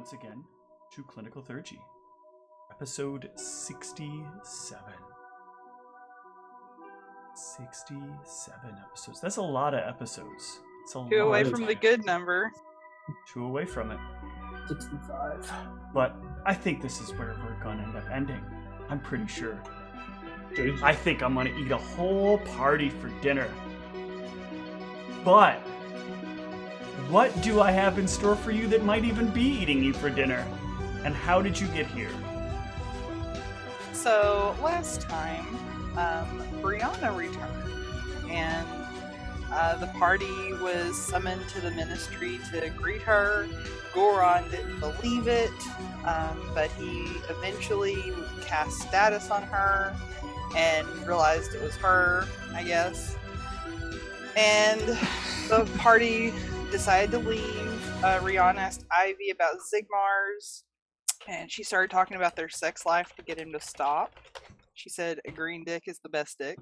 once again to Clinical Theurgy, episode 67. 67 episodes. That's a lot of episodes. It's a Two lot away of from time. the good number. 2 away from it. 65. But I think this is where we're going to end up ending. I'm pretty sure. Jeez. I think I'm going to eat a whole party for dinner. But what do I have in store for you that might even be eating you for dinner? And how did you get here? So last time, Brianna returned, and the party was summoned to the ministry to greet her. Goron didn't believe it, but he eventually cast status on her and realized it was her, I guess. And the party decided to leave. Rihanna asked Ivy about Zigmars, and she started talking about their sex life to get him to stop. She said a green dick is the best dick.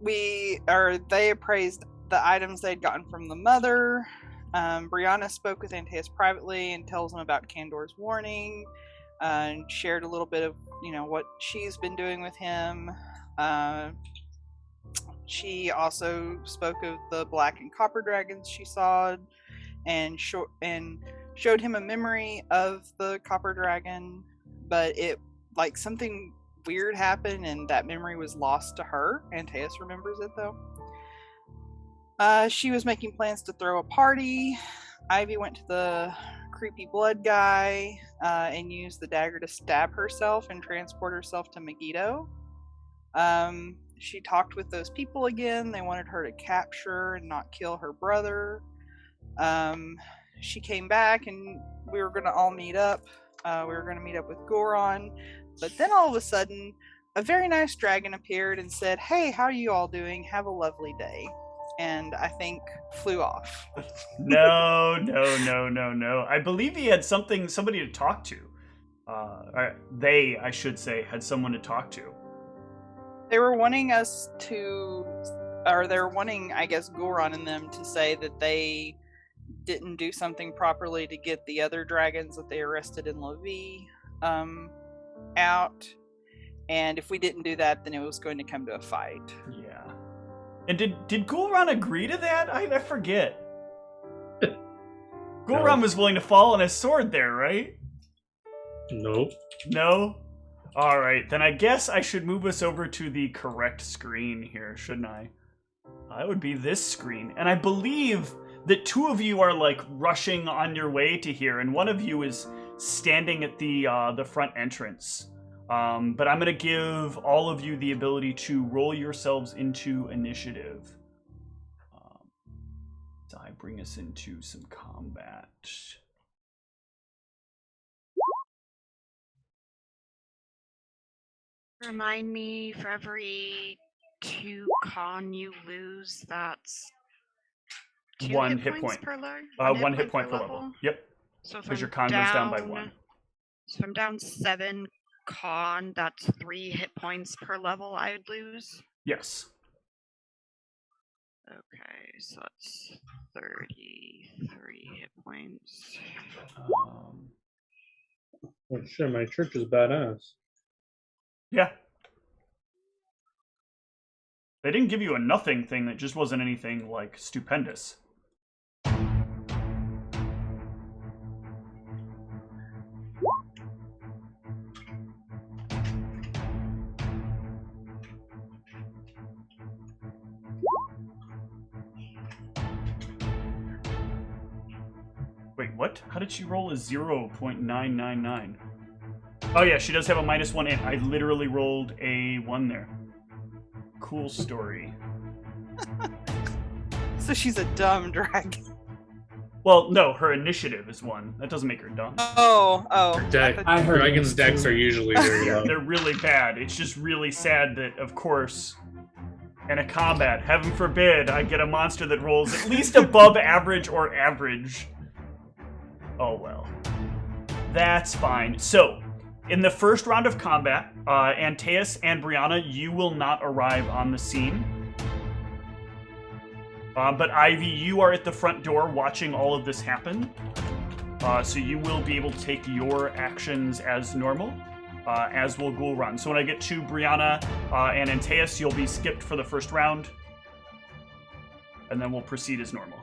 They appraised the items they'd gotten from the mother. Brianna spoke with Antaeus privately and tells him about Kandor's warning, and shared a little bit of, what she's been doing with him. She also spoke of the black and copper dragons she saw, and showed him a memory of the copper dragon, but something weird happened and that memory was lost to her. Antaeus remembers it though. She was making plans to throw a party. Ivy went to the creepy blood guy and used the dagger to stab herself and transport herself to Megiddo. She talked with those people again. They wanted her to capture and not kill her brother. She came back and we were going to all meet up. We were going to meet up with Goron. But then all of a sudden, a very nice dragon appeared and said, "Hey, how are you all doing? Have a lovely day." And I think flew off. No. I believe he had somebody to talk to. I should say, had someone to talk to. They were wanting I guess, Goron and them to say that they didn't do something properly to get the other dragons that they arrested in Levi out. And if we didn't do that, then it was going to come to a fight. Yeah. And did Goron agree to that? I forget. Goron was willing to fall on his sword there, right? Nope. No? Alright, then I guess I should move us over to the correct screen here, shouldn't I? That would be this screen. And I believe that 2 of you are rushing on your way to here, and 1 of you is standing at the front entrance. But I'm going to give all of you the ability to roll yourselves into initiative. So I bring us into some combat. Remind me, for every 2 con you lose, that's 2 1 hit points per level? 1 hit point per level. Yep. So because your con goes down by 1. So if I'm down 7 con, that's 3 hit points per level I would lose? Yes. Okay, so that's 33 hit points. Oh shit, my church is badass. Yeah. They didn't give you a nothing thing that just wasn't anything stupendous. Wait, what? How did she roll a 0.999? Oh yeah, she does have a -1, and I literally rolled a 1 there. Cool story. So she's a dumb dragon. Well, no, her initiative is 1. That doesn't make her dumb. Oh. I heard Dragon's decks are usually very low. They're really bad. It's just really sad that, of course, in a combat, heaven forbid, I get a monster that rolls at least above average or average. Oh well. That's fine. So, in the first round of combat, Antaeus and Brianna, you will not arrive on the scene. But Ivy, you are at the front door watching all of this happen. So you will be able to take your actions as normal, as will Ghoul Run. So when I get to Brianna and Antaeus, you'll be skipped for the first round. And then we'll proceed as normal.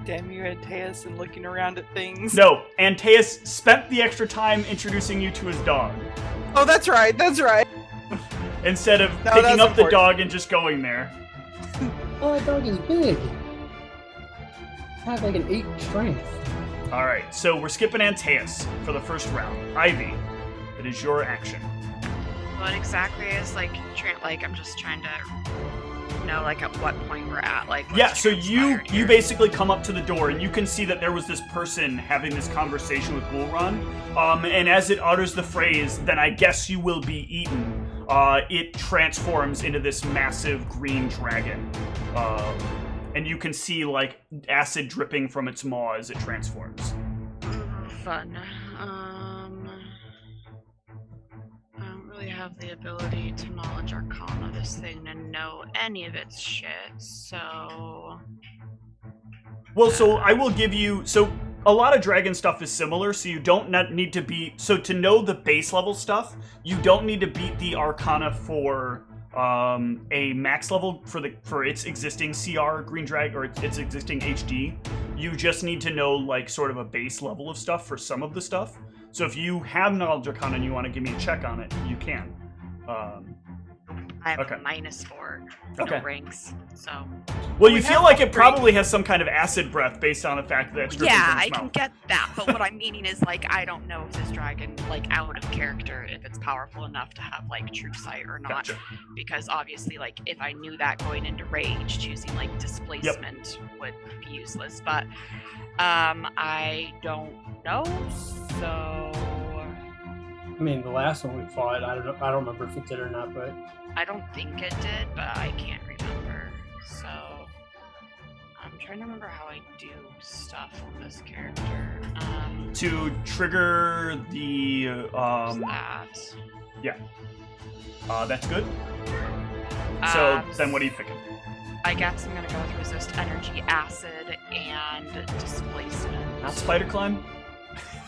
Damn you, Antaeus, and looking around at things. No, Antaeus spent the extra time introducing you to his dog. Oh, that's right, that's right. Instead of picking up the dog and just going there. Oh, that dog is big. I have like an 8 strength. Alright, so we're skipping Antaeus for the first round. Ivy, it is your action. What exactly is, like, I'm just trying to know, like, at what point we're at, like... Yeah, so you basically come up to the door, and you can see that there was this person having this conversation with Ghoulron, and as it utters the phrase, then I guess you will be eaten, it transforms into this massive green dragon. And you can see, like, acid dripping from its maw as it transforms. Fun. I don't really have the ability to knowledge Arcana this thing to know any of its shit, so... Well, so I will give you... So, a lot of dragon stuff is similar, so you don't need to be... So, to know the base level stuff, you don't need to beat the Arcana for... a max level for its existing CR Green Drag or its existing HD. You just need to know like sort of a base level of stuff for some of the stuff. So if you have Knowledge Arcana and you want to give me a check on it, you can. I have okay. a -4 okay. ranks, so... Well, you feel like it probably has some kind of acid breath based on the fact that it's dripping from its I can mouth. get that, but what I'm meaning is, like, I don't know if this dragon, like, out of character, if it's powerful enough to have, like, true sight or not. Gotcha. Because, obviously, like, if I knew that going into Rage, choosing, like, Displacement would be useless, but, I don't know, so... I mean, the last one we fought, I don't remember if it did or not, but... I don't think it did, but I can't remember, so... I'm trying to remember how I do stuff on this character. To trigger the, That. Yeah. That's good. So, then what are you picking? I guess I'm gonna go with Resist Energy, Acid, and Displacement. Not Spider Climb?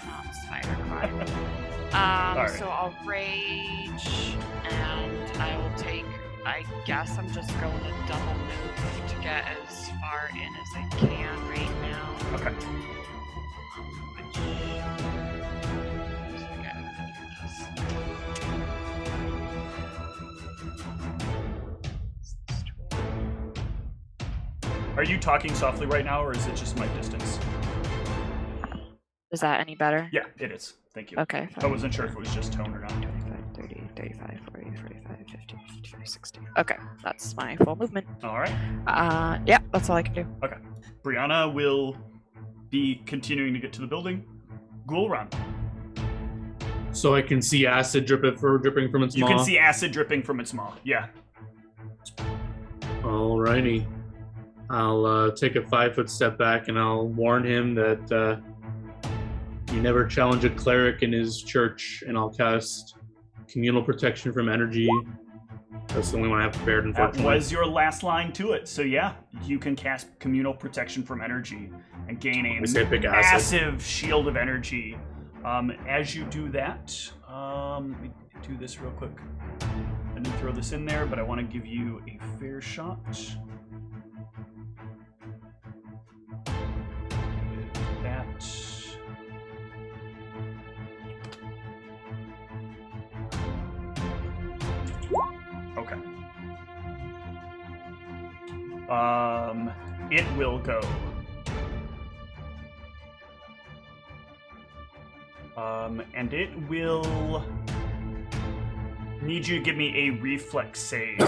Not Spider Climb. Right. So I'll Rage, and I will take... I guess I'm just going to double move to get as far in as I can right now. Okay. Are you talking softly right now, or is it just mic distance? Is that any better? Yeah, it is. Thank you. Okay. I wasn't sure if it was just tone or not. 25, 30, 35, 40, 45, 50, 55, 60. Okay, that's my full movement. All right. Yeah, that's all I can do. Okay. Brianna will be continuing to get to the building. Ghoul Run. So I can see acid dripping from its maw? You can see acid dripping from its maw, yeah. Alrighty. I'll take a 5-foot step back and I'll warn him that you never challenge a cleric in his church, and I'll cast Communal Protection from Energy. That's the only one I have prepared, unfortunately. That was your last line to it. So yeah, you can cast Communal Protection from Energy and gain a massive shield of energy. As you do that, let me do this real quick. I didn't throw this in there, but I want to give you a fair shot. That... Okay. It will go. And it will need you to give me a reflex save.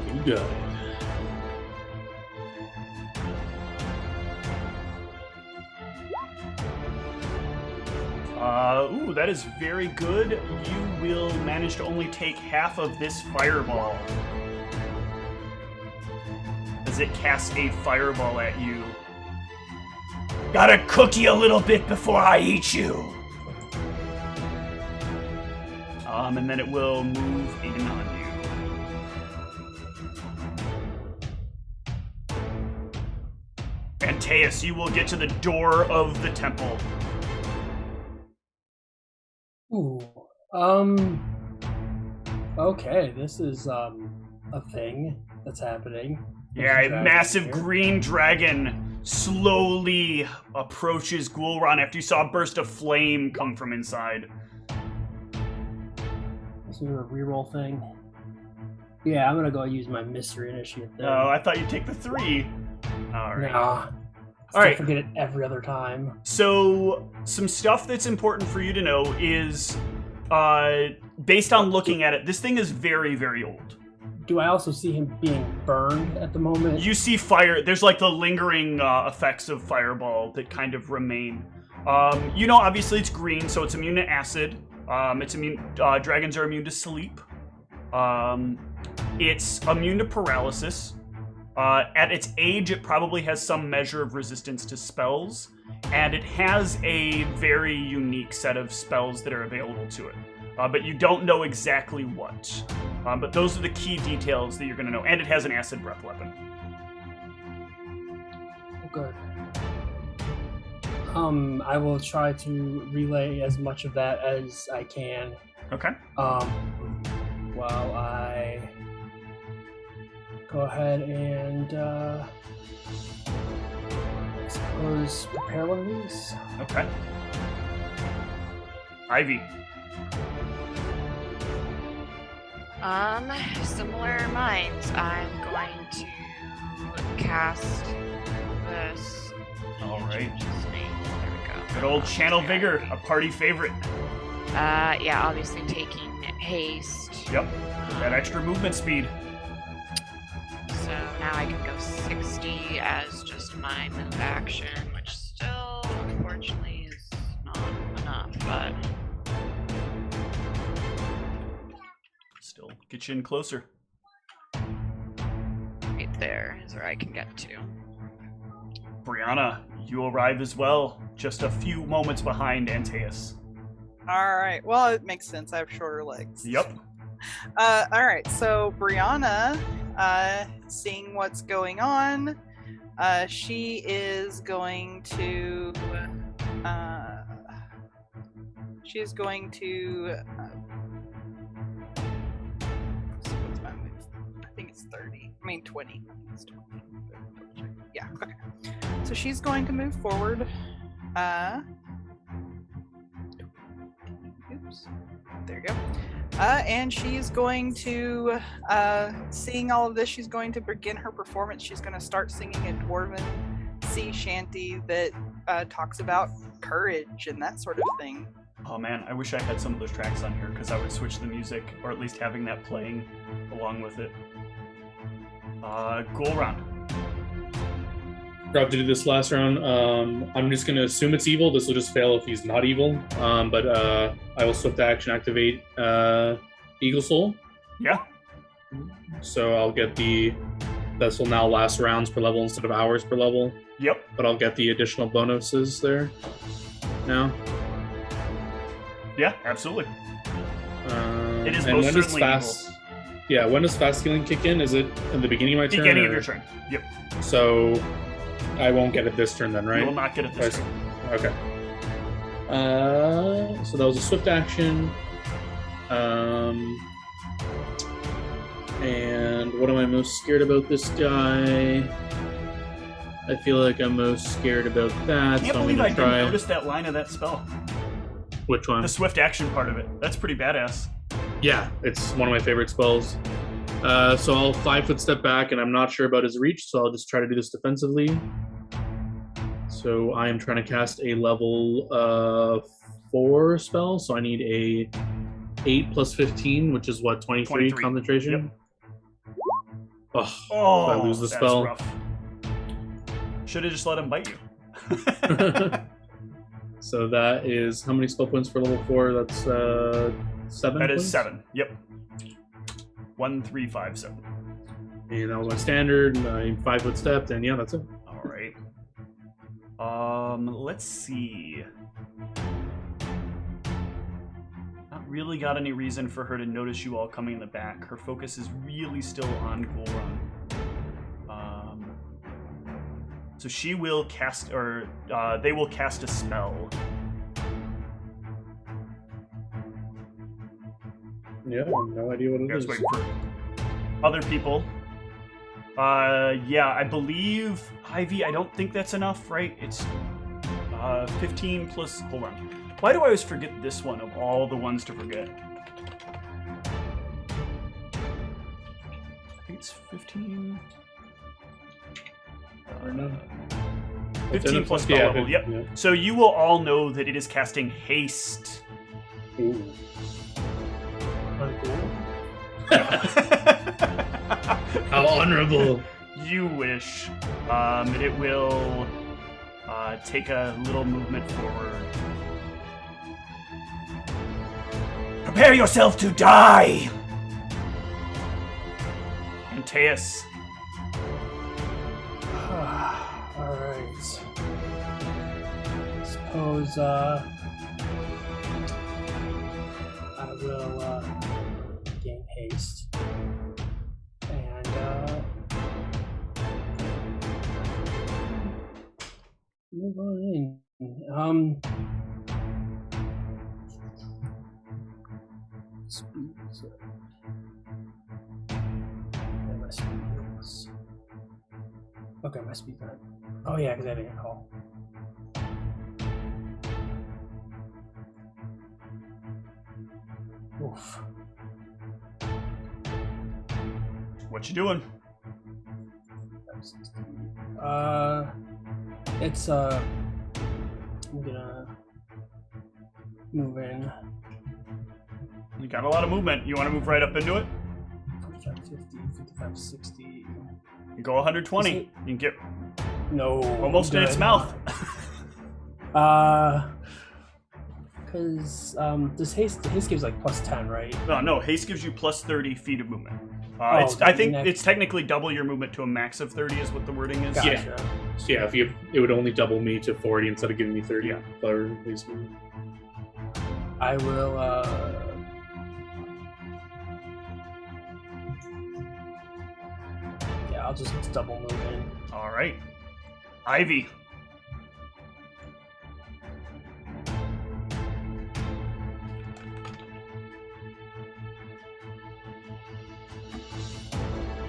You got it. Ooh, that is very good. You will manage to only take half of this fireball. As it casts a fireball at you. Gotta cook you a little bit before I eat you. And then it will move in on you. Antaeus, you will get to the door of the temple. Ooh. Okay, this is a thing that's happening. Yeah, a Dragon massive here. green dragon slowly approaches Ghoulron after you saw a burst of flame come from inside. Is there a reroll thing? Yeah, I'm gonna go use my mystery initiative then. Oh, I thought you'd take the 3. All right. Nah. All right. Forget it every other time. So, some stuff that's important for you to know is, based on looking at it, this thing is very, very old. Do I also see him being burned at the moment? You see fire. There's like the lingering effects of fireball that kind of remain. Obviously it's green, so it's immune to acid. It's immune. Dragons are immune to sleep. It's immune to paralysis. At its age, it probably has some measure of resistance to spells, and it has a very unique set of spells that are available to it. But you don't know exactly what. But those are the key details that you're going to know. And it has an acid breath weapon. Oh, good. I will try to relay as much of that as I can. Okay. While I go ahead and I suppose prepare one of these. Okay. Ivy. Similar minds. I'm going to cast this. All right. There we go. Good old Channel Vigor, a party favorite. Yeah, obviously taking haste. Yep. That extra movement speed. So now I can go 60 as just my move action, which still, unfortunately, is not enough, but Still get you in closer. right there is where I can get to. Brianna, you arrive as well, just a few moments behind Antaeus. Alright, well, it makes sense. I have shorter legs. Yep. Alright, so Brianna, seeing what's going on, she is going to. What's my move? I think it's 30. I mean 20. It's 20. Yeah, okay. So she's going to move forward. Oops. There you go. And she's going to, seeing all of this, she's going to begin her performance. She's going to start singing a dwarven sea shanty that talks about courage and that sort of thing. Oh man, I wish I had some of those tracks on here because I would switch the music, or at least having that playing along with it. Ghoulron. Rob to do this last round. I'm just going to assume it's evil. This will just fail if he's not evil. But I will swift action activate Eagle Soul. Yeah. So I'll get this will now last rounds per level instead of hours per level. Yep. But I'll get the additional bonuses there now. Yeah, absolutely. It is and most when does certainly fast? Yeah, when does fast healing kick in? Is it in the beginning of my turn? Beginning or- of your turn. Yep. So I won't get it this turn then, right? You will not get it this turn. Okay. So that was a swift action. And what am I most scared about this guy? I feel like I'm most scared about that. I can't so I'm believe gonna I try. didn't notice that line of that spell. Which one? The swift action part of it. That's pretty badass. Yeah, it's one of my favorite spells. So I'll 5 foot step back, and I'm not sure about his reach, so I'll just try to do this defensively. So I am trying to cast a level 4 spell, so I need a 8 plus 15, which is what, 23 concentration? Yep. Oh, I lose the that's spell. rough. Should have just let him bite you. So that is how many spell points for level 4? That's 7. That is points? 7. Yep. 1, 3, 5, 7. And that was my standard. 5 foot step, and yeah, that's it. All right. Let's see. Not really got any reason for her to notice you all coming in the back. Her focus is really still on Ghoulron. So she will cast, or they will cast a spell. Yeah, I have no idea what it I was is. waiting for other people. Yeah, I believe Ivy. I don't think that's enough, right? It's 15 plus. Hold on. Why do I always forget this one of all the ones to forget? I think it's 15. I don't know. 15 plus spell yeah, level. Yep. Yeah. So you will all know that it is casting haste. Ooh. Uncool. How honorable. You wish. It will take a little movement forward. Prepare yourself to die! Antaeus. Alright. Suppose, I will, gain haste. And, move on in. Speed. Yeah, my speed is... Okay, my speed's not. Oh yeah, because I didn't call. Oof. What you doing? It's I'm gonna move in. You got a lot of movement. You want to move right up into it? 45, 50, 55, 60. You go 120. Is You it- can get No. almost in good. its mouth. Because this haste gives like plus 10, right? No, haste gives you plus 30 feet of movement. Oh, I think next- it's technically double your movement to a max of 30 is what the wording is. Gotcha. Yeah. So yeah, it would only double me to 40 instead of giving me 30. Yeah. Or at least I will, yeah, I'll just double move in. All right. Ivy.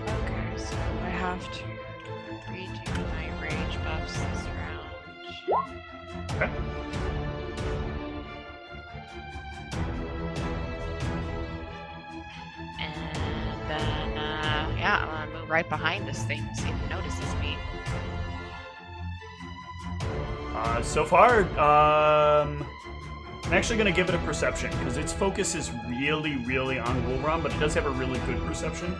Okay, so I have to redo my rage buffs this round. Okay. And then, yeah, I'm gonna move right behind this thing, see if it notices me. So far, I'm actually going to give it a perception, because its focus is really, really on Wolron, but it does have a really good perception.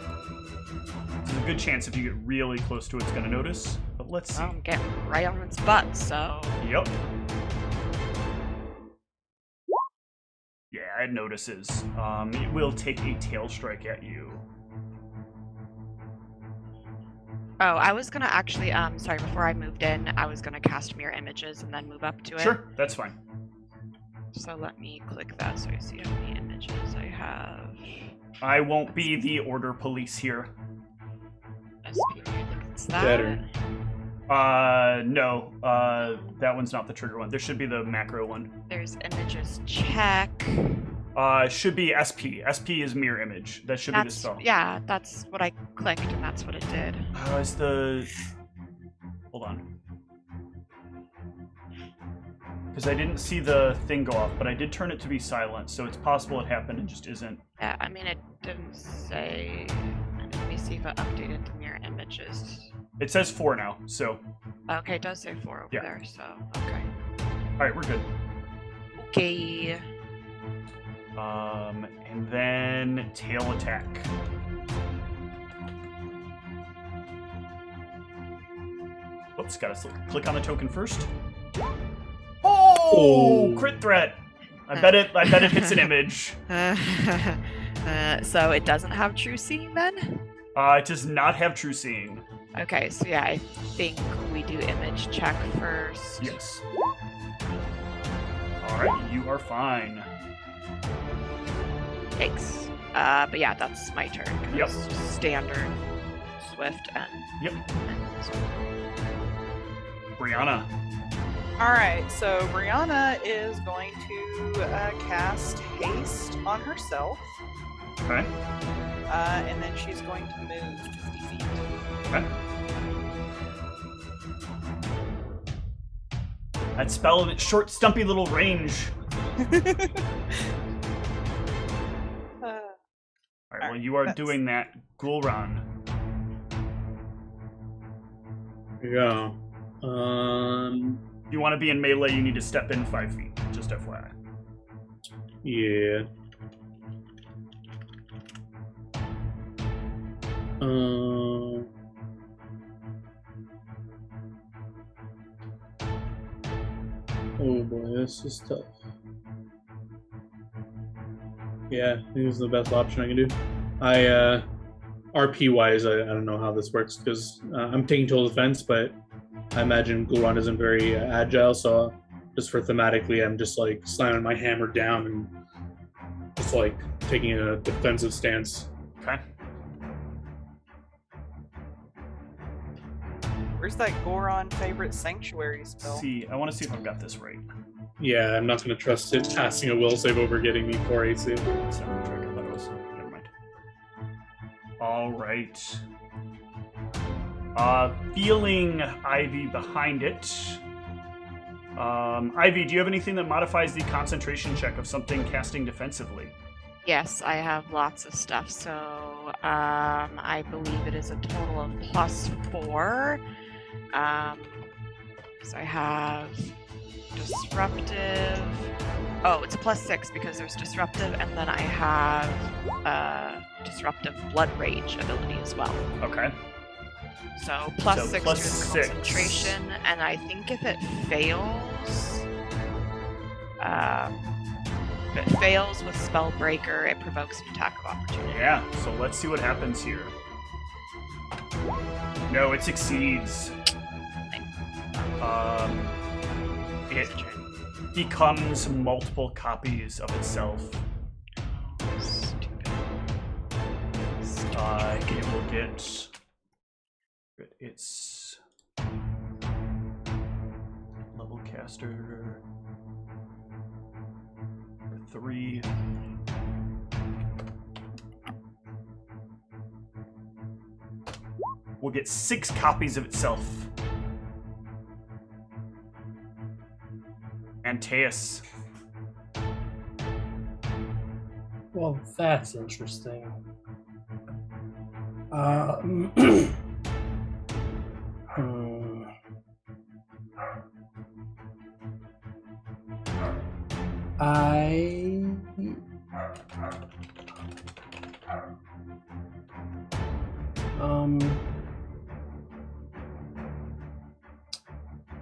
There's a good chance if you get really close to it, it's going to notice. But let's see. I'm getting right on its butt, so... Yep. Yeah, it notices. It will take a tail strike at you. Oh, I was gonna actually, sorry, before I moved in, I was gonna cast mirror images and then move up to it. Sure, that's fine. So let me click that so I see how many images I have. I won't be the order police here. SP, I think it's that. Better. No. That one's not the trigger one. There should be the macro one. There's images check. Should be SP. SP is mirror image. That should be the spell. Yeah, that's what I clicked and that's what it did. Is the... Hold on. Because I didn't see the thing go off, but I did turn it to be silent, so it's possible it happened and just isn't. Yeah, I mean, it didn't say... Let me see if I updated the mirror images. It says 4 now, so... Okay, it does say 4 over Yeah. there, so, okay. Alright, we're good. Okay. And then tail attack. Oops, gotta click on the token first. Oh, crit threat! I bet it hits an image. So it doesn't have true seeing then? It does not have true seeing. Okay, so yeah, I think we do image check first. Yes. Alright, you are fine. Thanks. But yeah, that's my turn. 'Cause Yep. Standard, swift, and... Yep. and Brianna. Alright, so Brianna is going to cast Haste on herself. Okay. And then she's going to move 50 feet. Okay. That spell in its short, stumpy little range. Alright, well, you are doing that ghoul run. Yeah. If you want to be in melee, you need to step in 5 feet. Just FYI. Yeah. Oh boy, this is tough. Yeah, I think this is the best option I can do. RP wise, I don't know how this works because I'm taking total defense, but I imagine Gluron isn't very agile, so just for thematically, I'm just like slamming my hammer down and just like taking a defensive stance. Okay. Where's that Goron favorite sanctuary spell? See, I want to see if I've got this right. Yeah, I'm not going to trust it passing a will save over getting me 4 AC. That's not what I thought it was. Never mind. All right. Feeling Ivy behind it. Ivy, do you have anything that modifies the concentration check of something casting defensively? Yes, I have lots of stuff. So I believe it is a total of +4. So I have disruptive. Oh, it's +6 because there's disruptive, and then I have disruptive blood rage ability as well. Okay. So +6 to +6. the concentration, and I think if it fails, with Spellbreaker, it provokes an attack of opportunity. Yeah, so let's see what happens here. No, it succeeds. It becomes multiple copies of itself. Stupid. It will get its level caster 3. Will get 6 copies of itself. Antaeus. Well, that's interesting.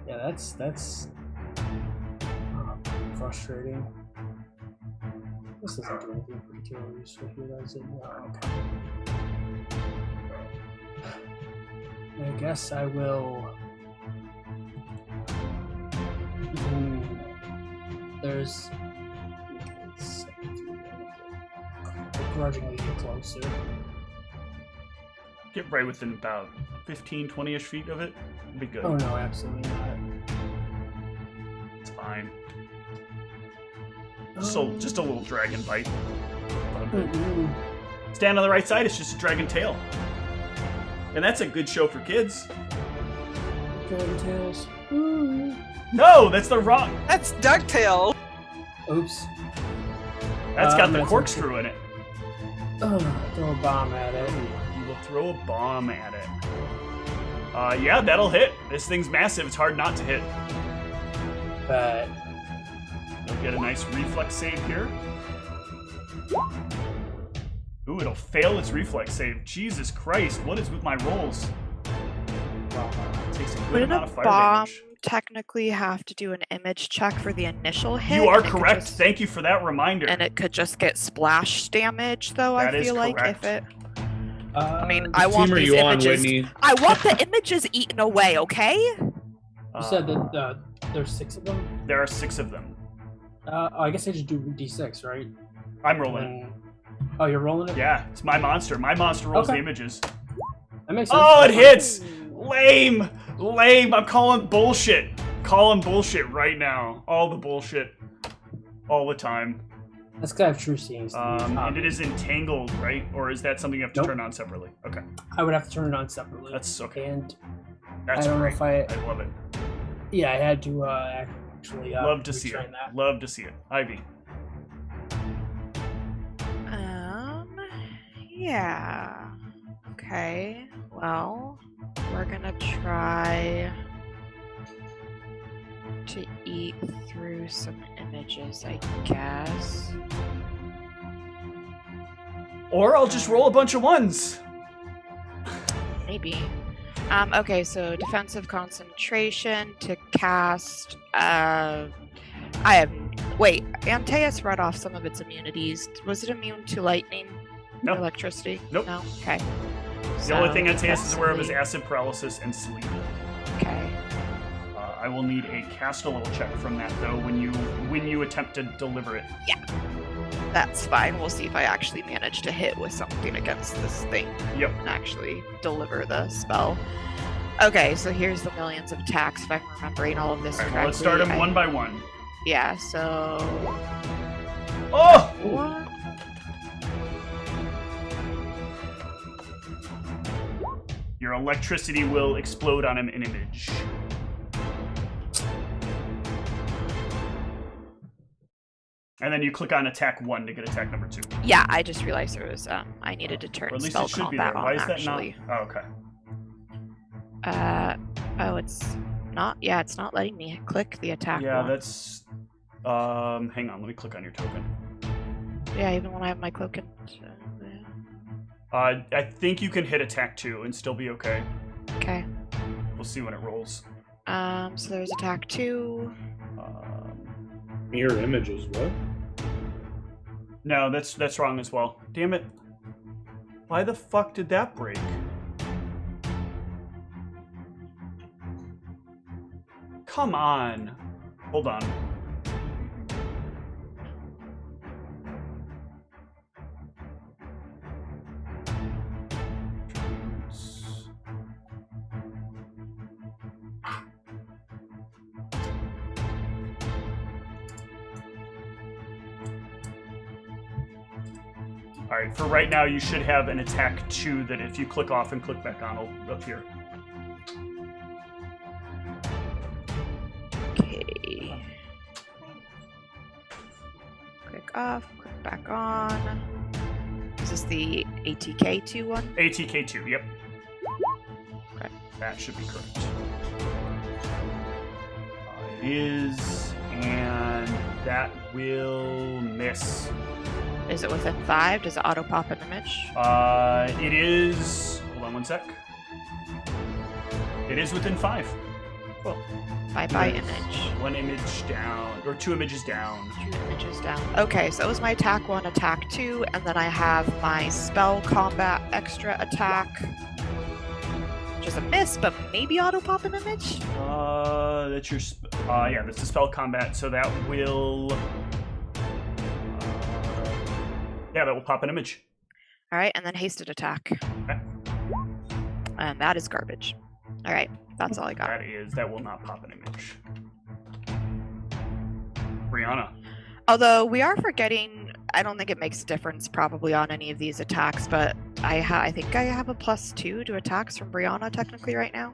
Yeah, that's frustrating. This doesn't do anything particularly useful here, does it? No, okay. I guess I will. There's. Begrudgingly get closer. Get right within about 15, 20-ish feet of it. It'd be good. Oh no, absolutely not. It's fine. Just a little dragon bite. Stand on the right side, it's just a dragon tail. And that's a good show for kids. Dragon tails. No, that's the wrong. That's DuckTales. Oops. That's got the that's corkscrew in it. Throw a bomb at it. You will throw a bomb at it. Yeah, that'll hit. This thing's massive. It's hard not to hit. But You'll get a nice reflex save here. Ooh, it'll fail its reflex save. Jesus Christ, what is with my rolls? Well, it takes a good Wouldn't amount a of fire bomb damage. technically have to do an image check for the initial hit? You are and it could correct. just- Thank you for that reminder. And it could just get splash damage, though. That I is feel like correct. if it. I mean, I want Team are these you on, images. Whitney? I want the images eaten away. Okay. You said that there's 6 of them. There are 6 of them. I guess I just do D6, right? I'm rolling. Oh, you're rolling it? Yeah, it's my monster. My monster rolls Okay. the images. That makes sense. Oh, it hits! Lame! Lame! I'm calling bullshit. Calling bullshit right now. All the bullshit. All the time. That's gotta have true seeing. And it is entangled, right? Or is that something you have to turn on separately? Okay. I would have to turn it on separately. That's okay. And That's I don't know if I love it. Yeah, I had to actually love to see it. that. Love to see it. Ivy. Yeah. Okay. Well, we're gonna try to eat through some images, I guess. Or I'll just roll a bunch of ones. Maybe. Okay, so defensive concentration to cast. Wait, Antaeus read off some of its immunities. Was it immune to lightning? No. Electricity? Nope. No? Okay. The only thing Antaeus is aware of is acid paralysis and sleep. Okay. I will need a cast a little check from that though when you attempt to deliver it. Yeah. That's fine. We'll see if I actually manage to hit with something against this thing. Yep. And actually deliver the spell. Okay, so here's the millions of attacks if I'm remembering all of this correctly. Well, let's start them one by one. Yeah, so... Oh! What? Your electricity will explode on an image. And then you click on attack 1 to get attack number 2. Yeah, I just realized there was I needed to turn Or at least spell it should be combat there. Why on is that actually. not? Oh, okay. Oh, it's not. Yeah, it's not letting me click the attack. Yeah, one. that's. Hang on. Let me click on your token. Yeah, even when I have my cloak and. I think you can hit attack 2 and still be okay. Okay. We'll see when it rolls. So there's attack 2. Mirror images, what? No, that's wrong as well. Damn it. Why the fuck did that break? Come on. Hold on. Alright, for right now, you should have an attack 2 that if you click off and click back on, will appear. Okay. Click off, click back on. Is this the ATK2 one? ATK2, yep. Okay. That should be correct. It is, and that will miss. Is it within 5? Does it auto pop an image? It is. Hold on one sec. It is within 5. Cool. Bye-bye Yes. image. 1 image down, or 2 images down. 2 images down. Okay, so that was my attack 1, attack 2, and then I have my spell combat extra attack. Which is a miss, but maybe auto pop an image? That's your. Yeah, that's the spell combat, so that will. Yeah, that will pop an image. Alright, and then hasted attack. Okay. And that is garbage. Alright, that's all I got. That will not pop an image. Brianna. Although we are forgetting, I don't think it makes a difference probably on any of these attacks, but I think I have a +2 to attacks from Brianna technically right now.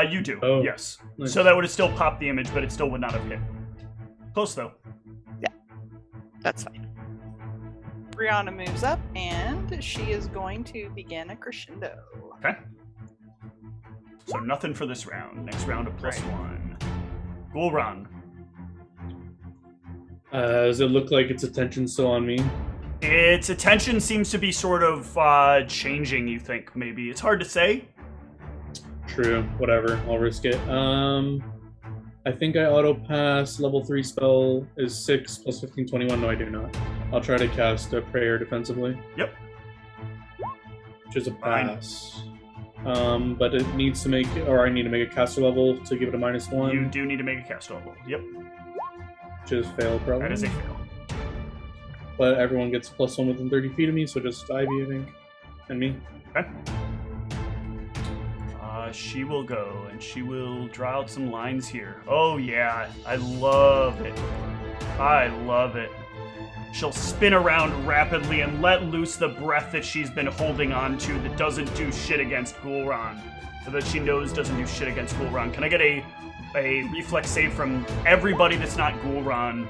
You do, Oh, yes. nice. So that would have still popped the image, but it still would not have hit. Close though. That's fine. Brianna moves up, and she is going to begin a crescendo. Okay. So nothing for this round. Next round a +1. Ghoul run. Does it look like its attention's still on me? Its attention seems to be sort of changing, you think, maybe. It's hard to say. True, whatever, I'll risk it. I think I auto pass. Level 3 spell is 6 plus 15, 21. No, I do not. I'll try to cast a prayer defensively. Yep. Which is a Fine. pass. But it needs to make, or I need to make a caster level to give it a -1. You do need to make a cast level. Yep. Which is fail, probably. That is a fail. But everyone gets +1 within 30 feet of me, so just Ivy, I think. And me. Okay. She will go, and she will draw out some lines here. Oh, yeah. I love it. I love it. She'll spin around rapidly and let loose the breath that she's been holding on to that doesn't do shit against Ghoulron. Or that she knows doesn't do shit against Ghoulron. Can I get a reflex save from everybody that's not Ghoulron?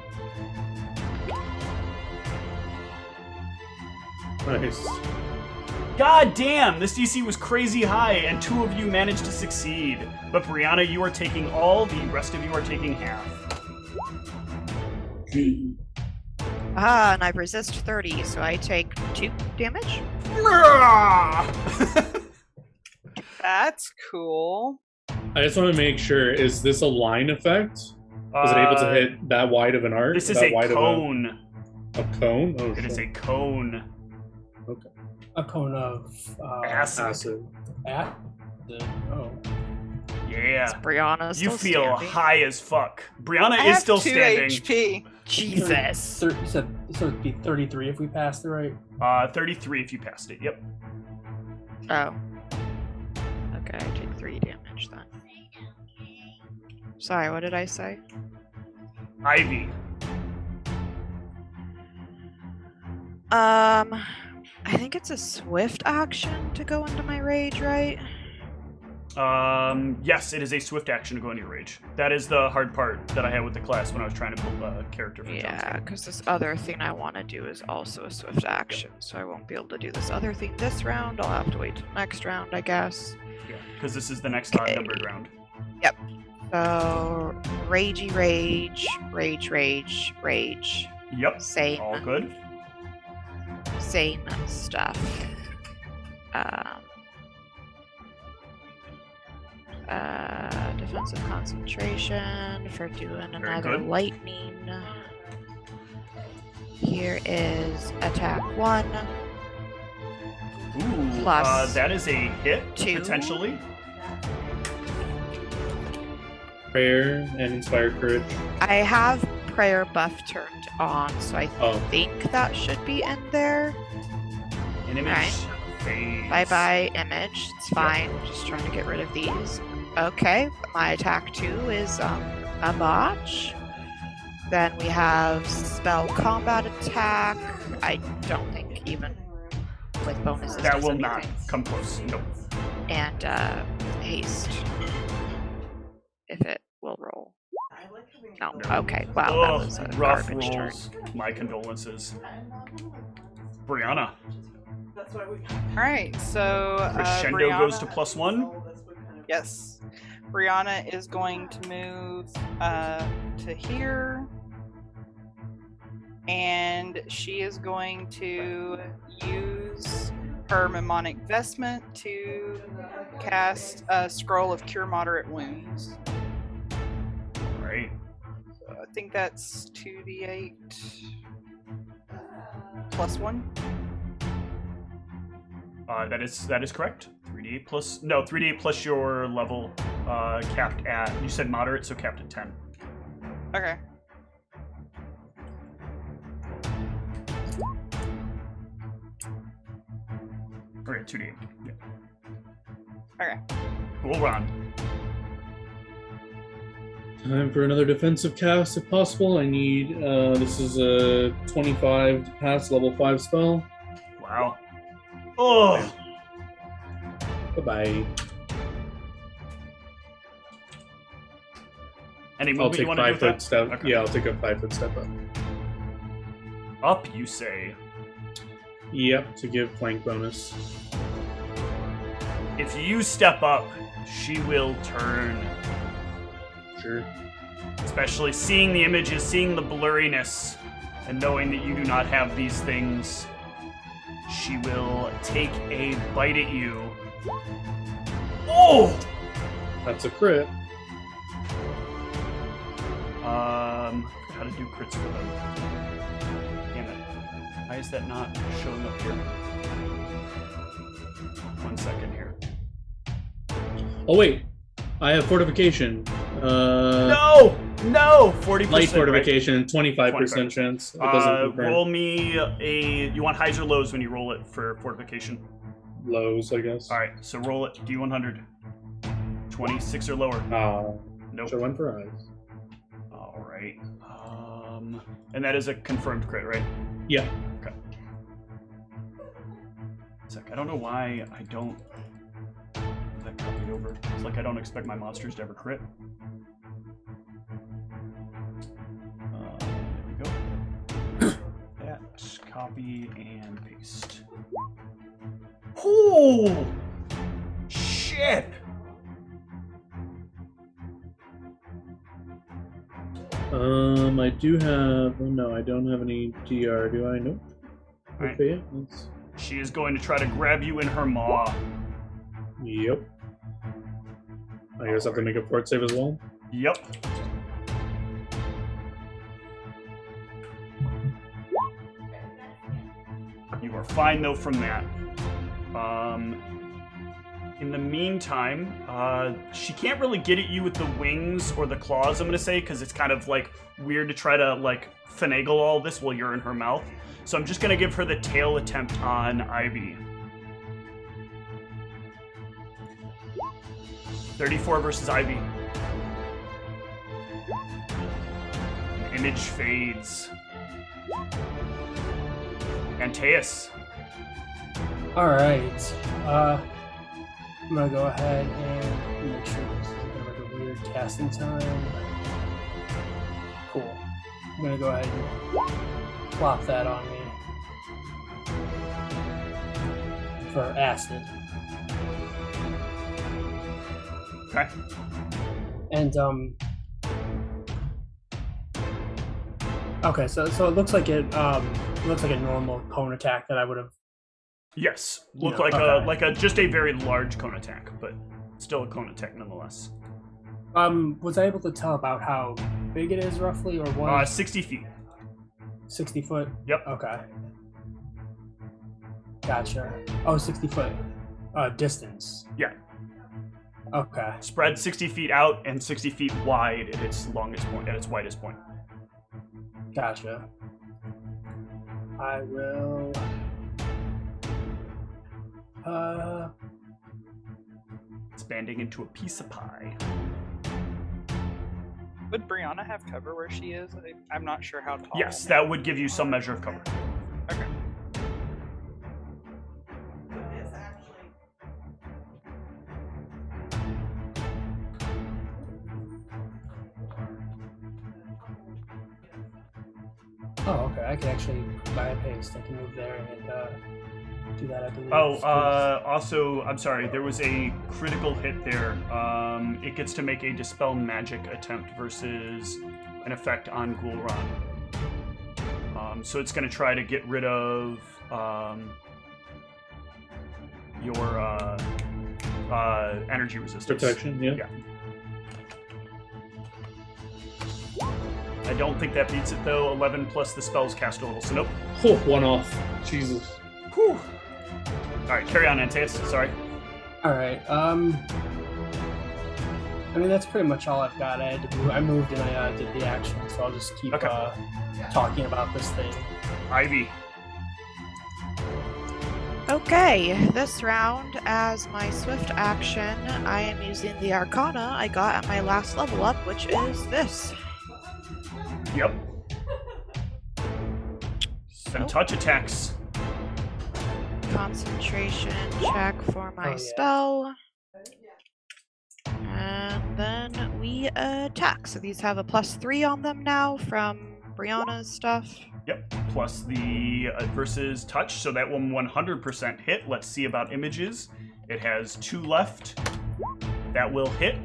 Nice. God damn, this DC was crazy high, and 2 of you managed to succeed. But Brianna, you are taking all, the rest of you are taking half. And I resist 30, so I take 2 damage. That's cool. I just want to make sure, is this a line effect? Is it able to hit that wide of an arc? This is that a wide cone. A cone? Oh, It is a cone. Okay. A cone of Acid. Oh. Yeah. Brianna's You still feel standing. high as fuck. Brianna I is have still 2 standing. HP. Jesus. You said so it'd be 33 if we passed it, right? 33 if you passed it. Yep. Oh. Okay, I take 3 damage then. Sorry, what did I say? Ivy. I think it's a swift action to go into my rage, right? Yes, it is a swift action to go into your rage. That is the hard part that I had with the class when I was trying to build a character for Yeah, Tensor. because this other thing I want to do is also a swift action, so I won't be able to do this other thing this round. I'll have to wait till next round, I guess. Yeah, because this is the next odd numbered round. So, ragey rage, rage. Yep. Same. All good. Same stuff. Defensive concentration for doing Very another good. lightning. Here is attack 1. Ooh, Plus that is a hit, 2. potentially. Prayer and Inspire Courage. I have prayer buff turned on, so I Oh. think that should be in there. An image Alright. phase. Bye bye image. It's fine. Just trying to get rid of these. Okay, my attack 2 is a botch. Then we have spell combat attack. I don't think even with bonuses That does will anything. not come close. Nope. And haste. If it will roll. No. Okay. Wow, that Ugh, was a rough garbage turn. rolls. My condolences. Brianna. Alright, so Crescendo Brianna, goes to +1. Yes. Brianna is going to move to here. And she is going to use her mnemonic vestment to cast a scroll of cure moderate wounds. Right. So I think that's 2d8 +1. That is correct. 3d8 plus 3d8 plus your level capped at, you said moderate, so capped at 10. Okay. Okay, 2d8. Yeah. Okay. Cool, Ron. Time for another defensive cast if possible. I need, this is a 25 to pass level 5 spell. Wow. Oh. Bye-bye. Any I'll movement take you want to do 5 with foot that? step. Okay. Yeah, I'll take a 5 foot step up. Up, you say. Yep, to give flank bonus. If you step up, she will turn. Sure. Especially seeing the images, seeing the blurriness, and knowing that you do not have these things. She will take a bite at you. Oh! That's a crit. How to do crits for them. Damn it. Why is that not showing up here? 1 second here. Oh wait, I have fortification. No! 40%. Light fortification, Right? 25% chance. It doesn't confirm. Roll me a. You want highs or lows when you roll it for fortification? Lows, I guess. Alright, so roll it. D100. 20, 6 or lower. Nope. So one for eyes. All right. And that is a confirmed crit, right? Yeah. Okay. I don't know why I don't have that copied over. It's like I don't expect my monsters to ever crit. There we go. That, copy, and paste. Oh! Shit! I do have... Oh, no, I don't have any DR, do I? Nope. Right. Okay, She is going to try to grab you in her maw. Yep. I guess I have to make a fort save as well? Yep. You are fine, though, from that. In the meantime, she can't really get at you with the wings or the claws, I'm going to say, because it's kind of, like, weird to try to, like, finagle all this while you're in her mouth. So I'm just going to give her the tail attempt on Ivy. 34 versus Ivy. Image fades. Antaeus. Alright. I'm gonna go ahead and make sure this isn't gonna like a weird casting time. Cool. I'm gonna go ahead and plop that on me. For acid. Okay. And okay, so it looks like it looks like a normal cone attack that I would have. Yes, look Okay. like a just a very large cone attack, but still a cone attack nonetheless. Was I able to tell about how big it is roughly, or what? 60 feet. 60 foot. Yep. Okay. Gotcha. Oh, 60 foot distance. Yeah. Okay. Spread 60 feet out and 60 feet wide at its longest point, at its widest point. Gotcha. I will. Expanding into a piece of pie. Would Brianna have cover where she is? I'm not sure how tall. Yes, that would give you some measure of cover. Okay. Oh, okay. I can actually buy a paste. I can move there and do that, I believe. Also, I'm sorry, there was a critical hit there. It gets to make a Dispel Magic attempt versus an effect on Ghoulron. So it's going to try to get rid of your energy resistance. Protection, yeah. I don't think that beats it, though. 11 plus the spell's caster level, so nope. Oh, one off. Jesus. Whew. Alright, carry on, Antaeus. Sorry. Alright, I mean, that's pretty much all I've got. I had to move. I moved and I did the action, so I'll just keep talking about this thing. Ivy. Okay, this round, as my swift action, I am using the Arcana I got at my last level up, which is this. Yep. Some touch attacks. Concentration check for my spell. And then we attack. So these have a +3 on them now from Brianna's stuff. Yep, plus the versus touch, so that will 100% hit. Let's see about images. It has 2 left. That will hit.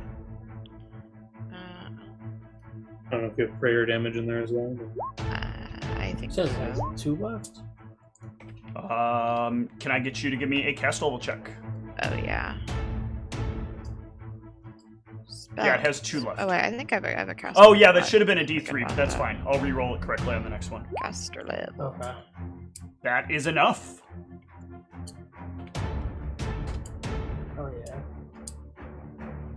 I don't know if you have prayer damage in there as well. I think So so. there's 2 left. Can I get you to give me a cast level check? Oh, yeah. Spell. Yeah, it has 2 left. Oh, wait, I think I have a cast. Oh, yeah, that level, should have been a but I D3, forget but that's about fine. I'll re-roll it correctly on the next one. that. Caster level. Okay. That is enough. Oh, yeah.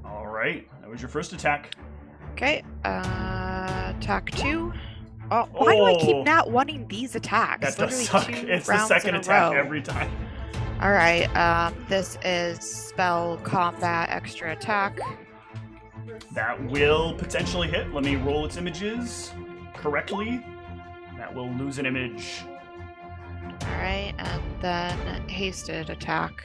Alright, that was your first attack. Okay, attack 2. Oh, why do I keep not wanting these attacks? That does Literally suck. 2 It's the rounds second in a attack row. every time. Alright, this is spell combat extra attack. That will potentially hit. Let me roll its images correctly. That will lose an image. Alright, and then hasted attack.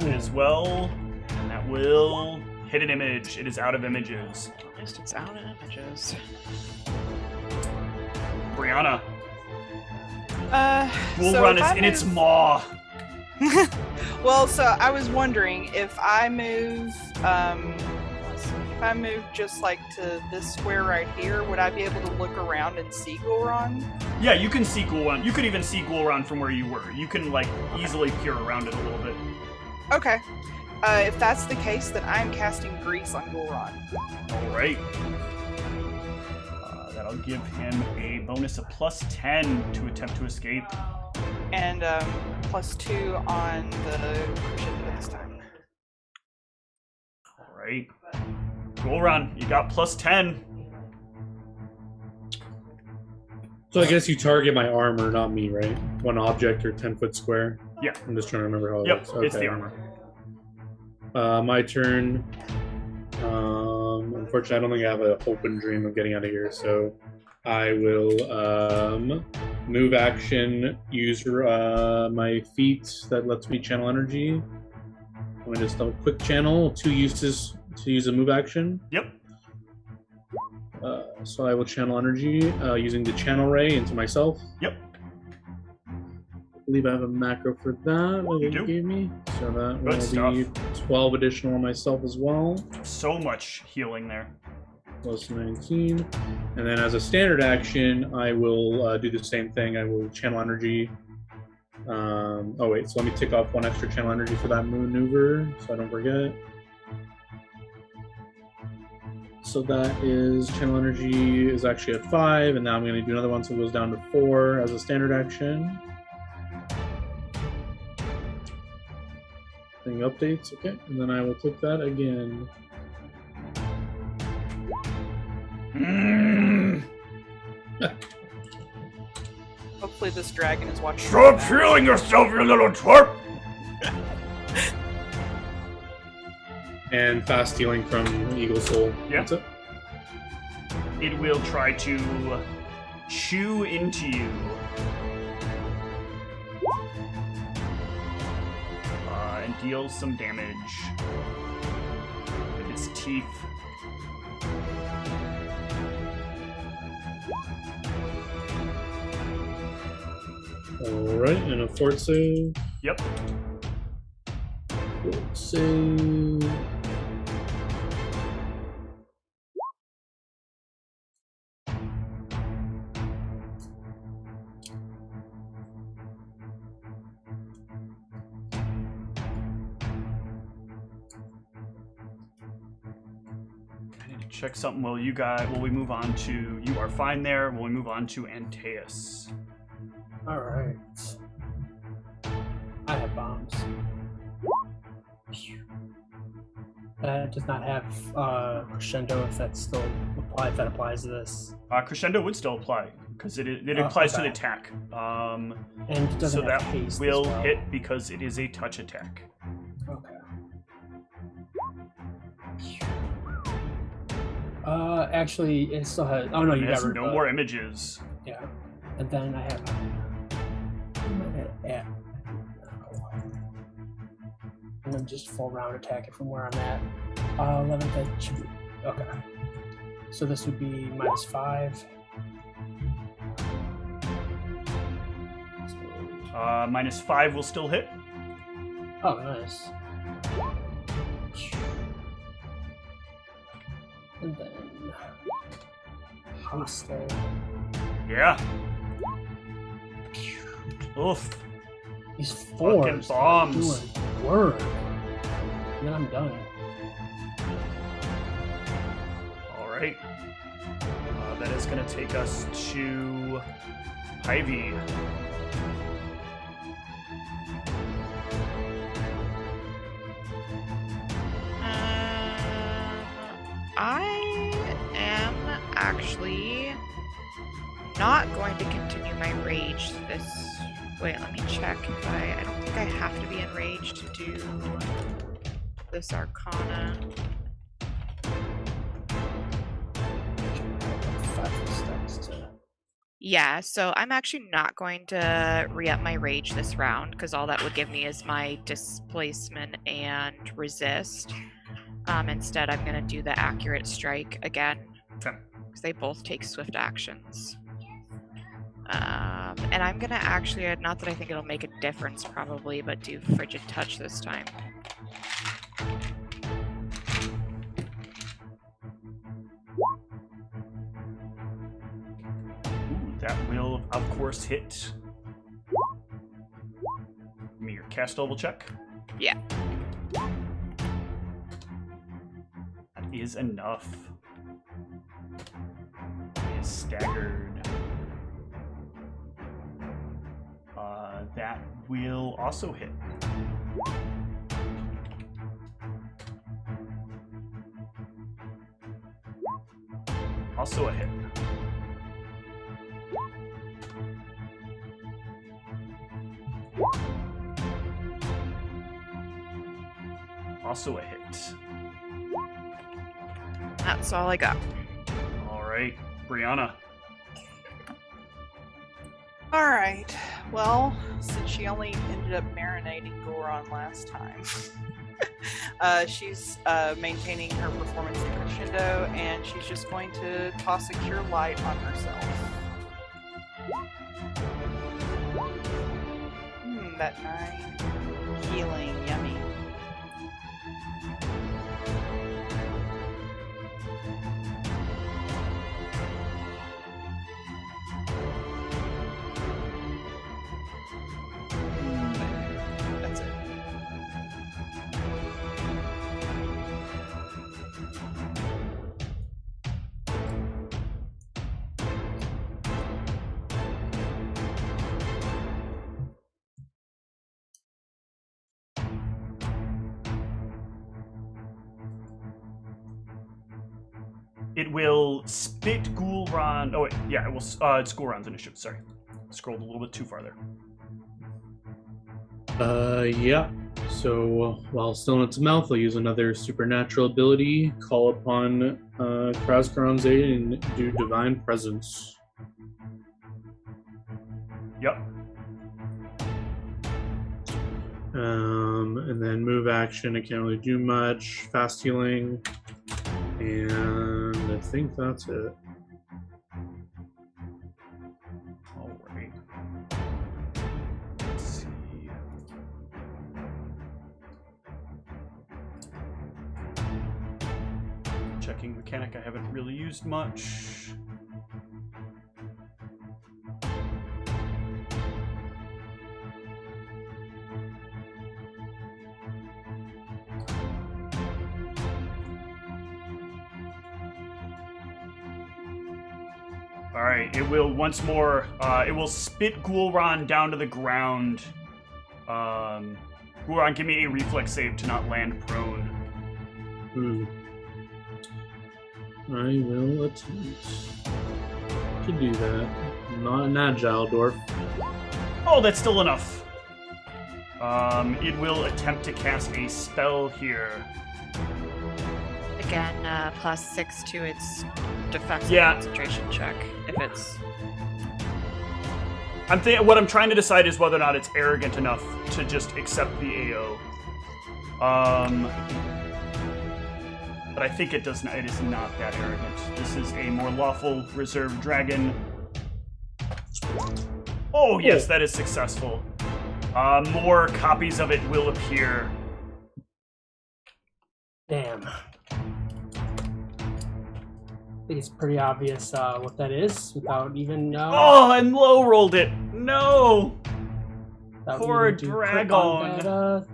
As well. And that will hit an image. It is out of images. At least it's out of images. Brianna. Ghoul So Run if is I in its move- maw. Well, so I was wondering if I move, let's see, if I move just like to this square right here, would I be able to look around and see Goron? Yeah, you can see Ghoul Run. You could even see Ghoul Run from where you were. You can, like, easily peer around it a little bit. Okay. If that's the case, then I'm casting Grease on Goron. Alright. That'll give him a bonus of +10 to attempt to escape. And +2 on the crescendo this time. Alright. Ghoul Run, you got +10. So I guess you target my armor, not me, right? One object or 10-foot square. Yeah. I'm just trying to remember how it Yep, works. it's the Okay. armor. My turn. Unfortunately, I don't think I have an open dream of getting out of here, so I will move action, use my feat that lets me channel energy. I'm going to just double quick channel, 2 uses to use a move action. Yep. So I will channel energy using the channel ray into myself. Yep. I believe I have a macro for that You you do. gave me. So that will stuff. be 12 additional on myself as well. So much healing there. Plus 19. And then as a standard action, I will do the same thing. I will channel energy. Oh wait, so let me tick off 1 extra channel energy for that maneuver, so I don't forget. So that is, channel energy is actually at 5, and now I'm going to do another one, so it goes down to 4 as a standard action. Thing updates, okay, and then I will click that again. Hopefully this dragon is watching. Stop my back. healing yourself, you little twerp! And fast healing from Eagle Soul. Yeah. That's it. It will try to chew into you. And deal some damage with its teeth. Alright, and a fort save. Yep. Fort save. Check something. Will we move on to? You are fine there. Will we move on to Antaeus? Alright. I have bombs. Does not have crescendo if that still applies. If that applies to this, Crescendo would still apply because it applies to the okay. attack. and it doesn't So have that haste as will well. hit because it is a touch attack. Okay. Actually, it still has. Oh no, It you has got rid no of more images. Yeah, and then I have. Yeah. And then just full round attack it from where I'm at. 11. That should be okay. So this would be -5. -5 will still hit. Oh, nice. And then hostile. Yeah. Oof. These fours bombs. are doing work. And then I'm done. All right. That is going to take us to Ivy. I am actually not going to continue my rage this. Wait, let me check if I don't think I have to be enraged to do this Arcana. 5 foot steps to. Yeah, so I'm actually not going to re-up my rage this round because all that would give me is my displacement and resist. Instead, I'm going to do the accurate strike again because they both take swift actions. And I'm going to actually, not that I think it'll make a difference probably, but do Frigid Touch this time. That will, of course, hit. Give me your cast level check. Yeah. That is enough. He is staggered. That will also hit. Also a hit. Also a hit. That's all I got. All right, Brianna. All right. Well, since she only ended up marinating Goron last time, she's maintaining her performance in crescendo, and she's just going to toss a Cure Light on herself. That 9 healing, yummy. That's it. It will spit Ghoulron. Oh wait, yeah, it will. It's Ghoulron's initiative. Sorry, scrolled a little bit too far there. Yeah. So while still in its mouth, I'll use another supernatural ability, call upon Krauskaron's aid, and do Divine Presence. Yep. And then move action. I can't really do much. Fast healing, and I think that's it. All right. Let's see. Checking mechanic. I haven't really used much. All right, it will once more, it will spit Ghoulron down to the ground. Ghoulron, give me a reflex save to not land prone. I will attempt to do that. I'm not an agile dwarf. Oh, that's still enough. It will attempt to cast a spell here. Again, +6 to its defensive concentration check. If it's... What I'm trying to decide is whether or not it's arrogant enough to just accept the AO. But I think it does not. It is not that arrogant. This is a more lawful reserved dragon. Oh yes, that is successful. More copies of it will appear. Damn. I think it's pretty obvious what that is without even. Oh, and low rolled it. No. Poor Dragon. dragon.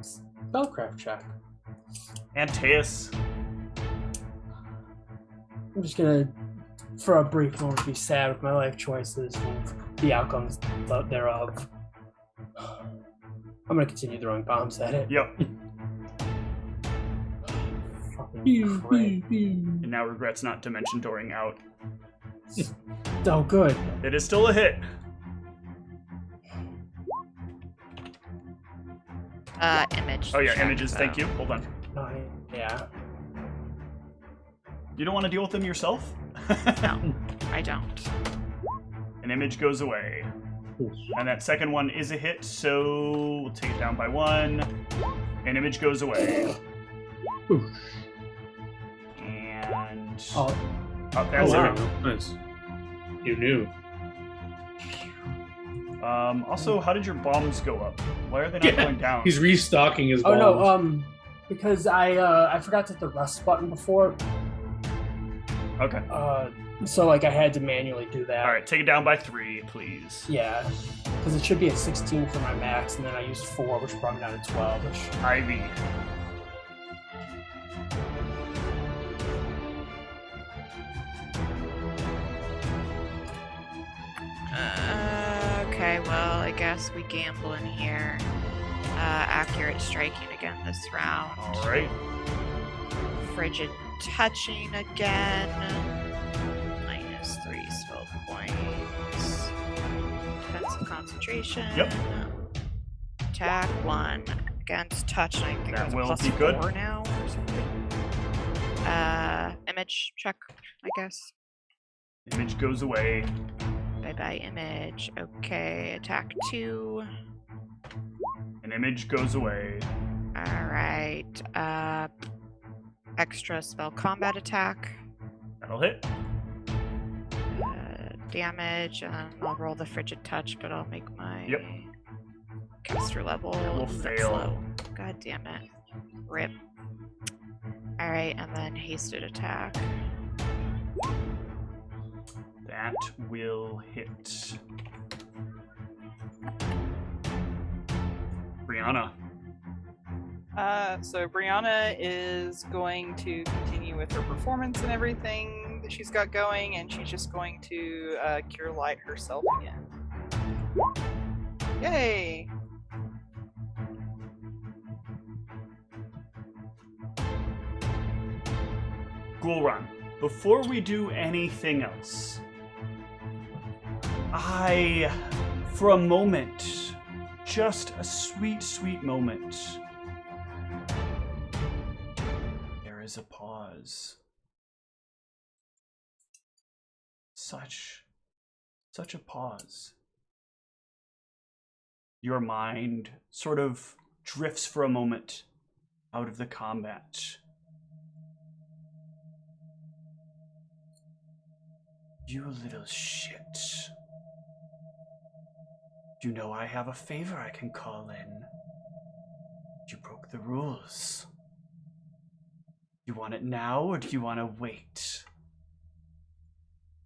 Spellcraft check. Antaeus. I'm just gonna, for a brief moment, be sad with my life choices and the outcomes thereof. I'm gonna continue throwing bombs at it. Yep. Fucking crit. And now regrets not to mention dooring out. Oh, good. It is still a hit. Image. Oh yeah, check, images. so. Thank you. Hold on. No, yeah. You don't want to deal with them yourself? No, I don't. An image goes away. And that second one is a hit, so we'll take it down by 1. An image goes away. And... Oh, that's wow. it. Nice. You knew. Also, how did your bombs go up? Why are they not going down? He's restocking his bombs. Oh no, because I forgot to hit the rest button before. Okay. So like I had to manually do that. All right, take it down by 3, please. Yeah, because it should be at 16 for my max, and then I used 4, which brought me down to 12. Which... Ivy. Okay, well, I guess we gamble in here. Accurate striking again this round. All right. Frigid touching again. -3 spell points. Defensive concentration. Yep. Attack 1 against touch. I think That that's will plus be good. 4 now or something. Image check, I guess. Image goes away. Bye-bye, image. Okay, attack 2. An image goes away. Alright. Extra spell combat attack. That'll hit. Damage, and I'll roll the frigid touch, but I'll make my Yep. caster level. Will That's fail. low. God damn it. Rip. Alright, and then hasted attack. That will hit. Brianna. So Brianna is going to continue with her performance and everything that she's got going, and she's just going to Cure Light herself again. Yay! Ghoulrun. Before we do anything else, for a moment, just a sweet, sweet moment, there is a pause. Such a pause. Your mind sort of drifts for a moment out of the combat. You little shit. You know I have a favor I can call in. You broke the rules. You want it now, or do you want to wait?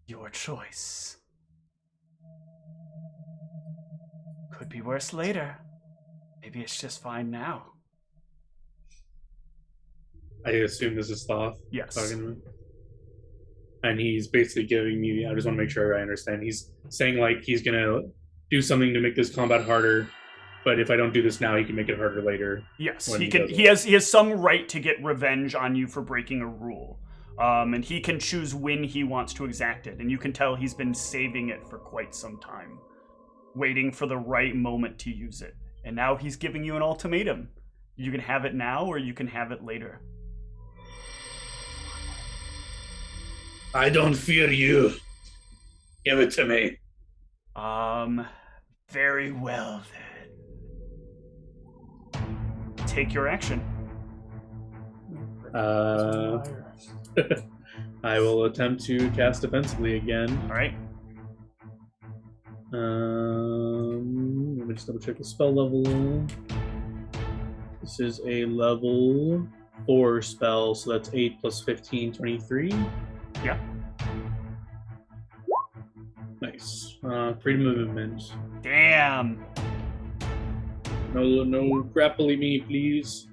Your choice. Could be worse later. Maybe it's just fine now. I assume this is Thoth Yes. talking to me. And he's basically giving me, I just want to make sure I understand. He's saying like he's going to do something to make this combat harder, but if I don't do this now, he can make it harder later. Yes, when he can. does He has some right to get revenge on you for breaking a rule. And he can choose when he wants to exact it. And you can tell he's been saving it for quite some time, waiting for the right moment to use it. And now he's giving you an ultimatum. You can have it now, or you can have it later. I don't fear you. Give it to me. Very well then. Take your action. I will attempt to cast defensively again. All right. Let me just double check the spell level. This is a level 4 spell, so that's 8 plus 15, 23. Yeah. Nice. Freedom of movement. Damn. No grappling me, please.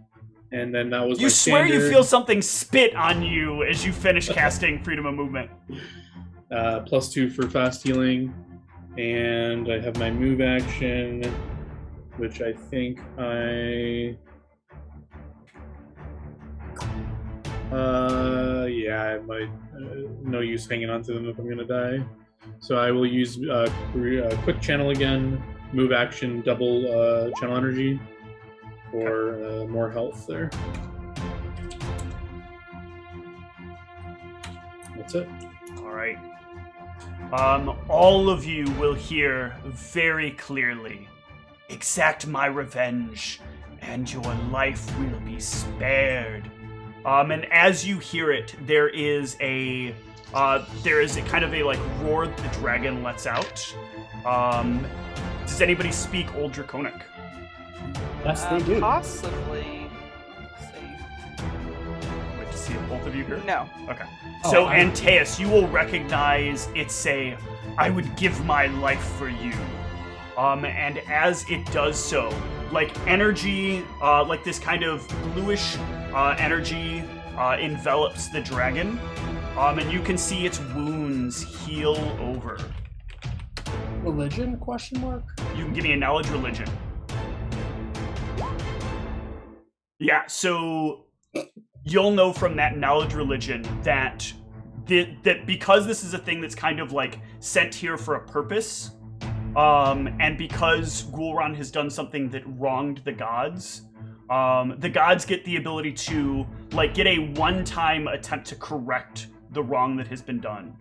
And then that was You my swear standard. you feel something spit on you as you finish casting Freedom of Movement. +2 for fast healing. And I have my move action, which I think I might, no use hanging on to them if I'm gonna die. So I will use quick channel again, move action, double channel energy for more health there. That's it. All right. All of you will hear very clearly. Exact my revenge, and your life will be spared. And as you hear it, there is a kind of a like roar that the dragon lets out. Does anybody speak Old Draconic? Yes, they do. Possibly. Let's see. Wait to see if both of you hear. No. Okay. Oh, So I- Antaeus, you will recognize it's a "I would give my life for you." And as it does so, like energy, like this kind of bluish energy envelops the dragon, and you can see its wounds heal over. Religion? Question mark. You can give me a knowledge religion. Yeah, so you'll know from that knowledge religion that because this is a thing that's kind of like sent here for a purpose, and because Gul'ran has done something that wronged the gods get the ability to like get a one-time attempt to correct the wrong that has been done.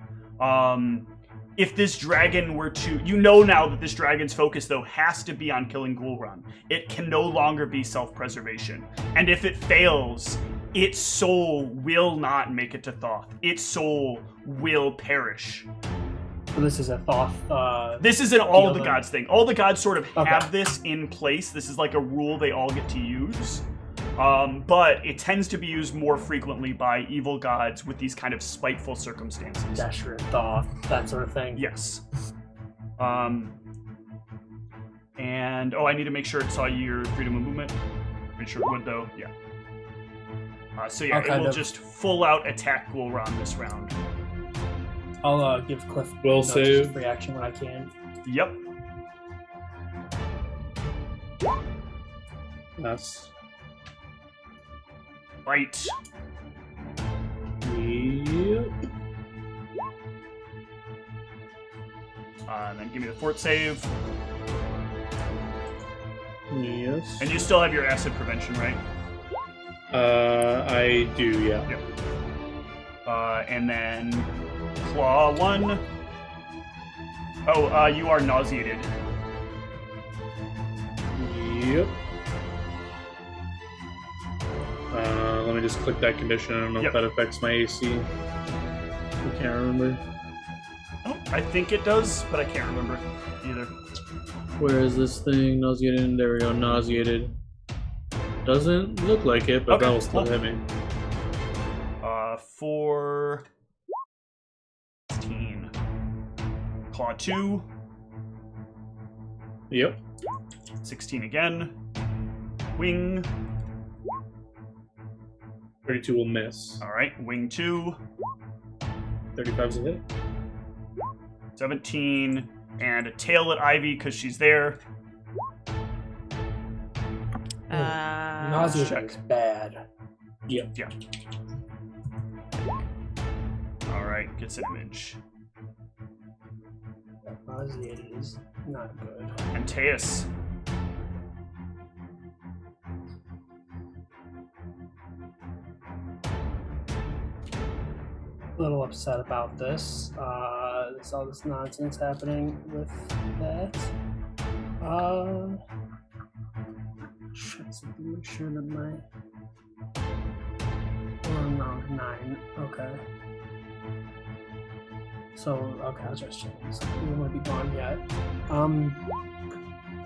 If this dragon were to, you know now that this dragon's focus though has to be on killing Gul'ran. It can no longer be self-preservation. And if it fails, its soul will not make it to Thoth. Its soul will perish. So this is a Thoth. This is an all deal the then. gods thing. All the gods sort of Okay. have this in place. This is like a rule they all get to use. But it tends to be used more frequently by evil gods with these kind of spiteful circumstances. Dasher, Thoth, that sort of thing. Yes. And I need to make sure it saw your freedom of movement. Make sure it would though. Yeah. So yeah, I'll it kind will of- just full out attack Gul'ran this round. I'll give Cliff Will just save. free action when I can. Yep. Yes. Right. Yep. And then give me the fort save. Yes. And you still have your acid prevention, right? I do, yeah. And then claw 1. You are nauseated. Yep. Let me just click that condition. I don't know Yep. if that affects my AC. I can't remember. Oh, I think it does, but I can't remember either. Where is this thing? Nauseated. There we go. Nauseated. Doesn't look like it, but Okay, that will still cool. hit me. 4, 16. Claw 2, Yep. 16 again. Wing. 32 will miss. Alright, wing 2, 35's a hit. 17. And a tail at Ivy because she's there. Nausea check. is bad. Yep. Alright, gets an image. Nausea is not good. Antaeus. A little upset about this. There's all this nonsense happening with that. Shit, so make sure that my. Oh no, 9. Okay. So, okay, I'll just change this. We won't be gone yet.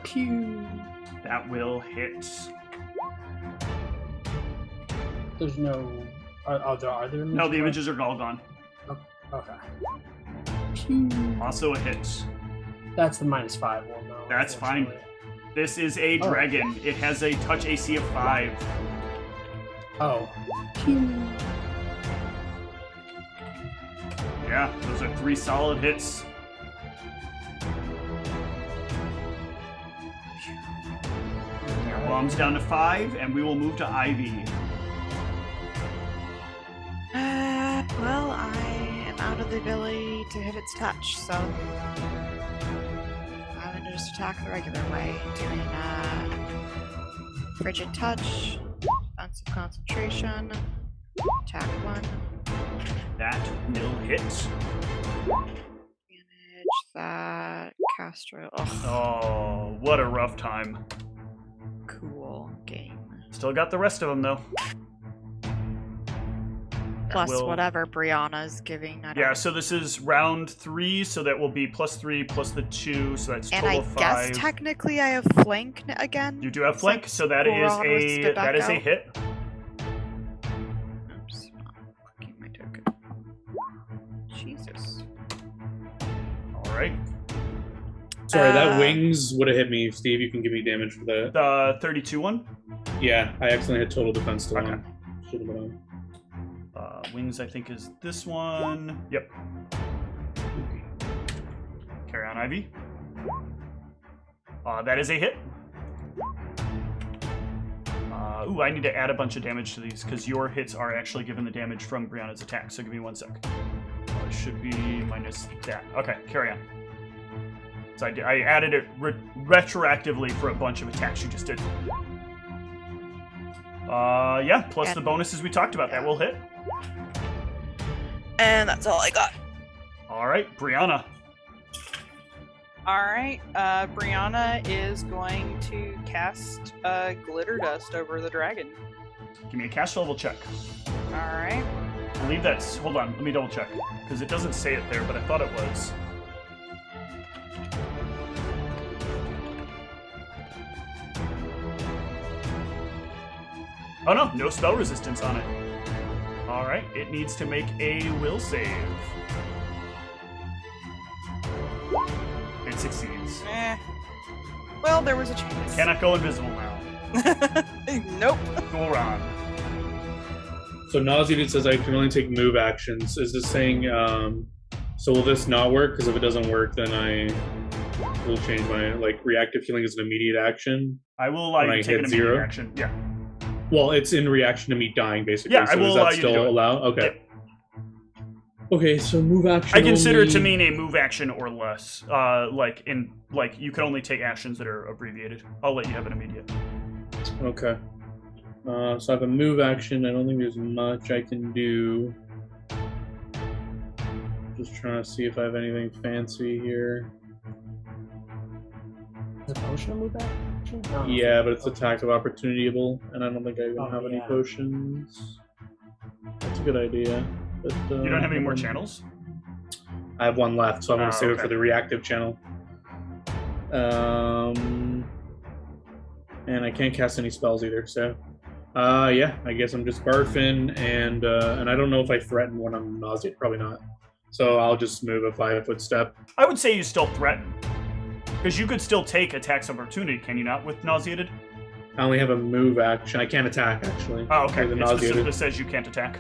Pew. That will hit. There's no. Are there? No, the images are all gone. Okay. Pew. Also a hit. That's the -5 one, though. That's fine. unfortunately. This is a Oh. dragon. It has a touch AC of 5. Oh. Pew. Yeah, those are 3 solid hits. Your bomb's down to 5, and we will move to Ivy. Well, I am out of the ability to hit its touch, so I'm gonna just attack the regular way, doing frigid touch, defensive concentration, Attack 1. That will hit. Manage that. Castro. Oh, Oh, what a rough time. cool game. Still got the rest of them, though. Plus will- whatever Brianna's giving. I don't Yeah, know. so this is round 3, so that will be +3 plus the 2, so that's And total I 5. guess technically I have flank again. You do have flank, since so that is Brianna was a spit back that is a out. hit. Oops. Not clicking my token. Jesus. All right. Sorry, that Uh, wings would have hit me. Steve, you can give me damage for that. The 32 one. Yeah, I accidentally had total defense still Okay. on. Should have been on. Wings, I think, is this one. Yep. Carry on, Ivy. That is a hit. Ooh, I need to add a bunch of damage to these because your hits are actually given the damage from Brianna's attack. So give me 1 sec. It should be minus that. Okay, carry on. So I added it retroactively for a bunch of attacks you just did. Yeah, plus the bonuses we talked about. That will hit. And that's all I got. All right, Brianna. Alright, Brianna is going to cast Glitter Dust over the dragon. Give me a cast level check. Alright. I believe that's... Hold on, let me double check. Because it doesn't say it there, but I thought it was. Oh no, no spell resistance on it. Alright, it needs to make a will save. It succeeds. Well, there was a chance. Cannot go invisible now. Nope. Goron. So nauseated says I can only take move actions. Is this saying, so will this not work? Because if it doesn't work, then I will change my, reactive healing is an immediate action. I will allow When you I to take an hit immediate 0? action. Yeah. Well, it's in reaction to me dying, basically. Yeah, so I will does allow that you to still do it. allow? Okay. Yep. Okay, so move action. I consider it to only- mean a move action or less. You can only take actions that are abbreviated. I'll let you have an immediate. Okay. So I have a move action. I don't think there's much I can do. Just trying to see if I have anything fancy here. Is a potion a move action? No. Yeah, but it's attack of opportunityable, and I don't think I even Oh, have any yeah. potions. That's a good idea. But, You don't have any more channels? I have one left, so I'm going to save it okay. for the reactive channel. And I can't cast any spells either, so... yeah, I guess I'm just barfing, and I don't know if I threaten when I'm nauseated. Probably not. So I'll just move a 5-foot step. I would say you still threaten. Because you could still take attacks of opportunity, can you not, with nauseated? I only have a move action. I can't attack, actually. Oh, okay. With the It nauseated. specifically says you can't attack.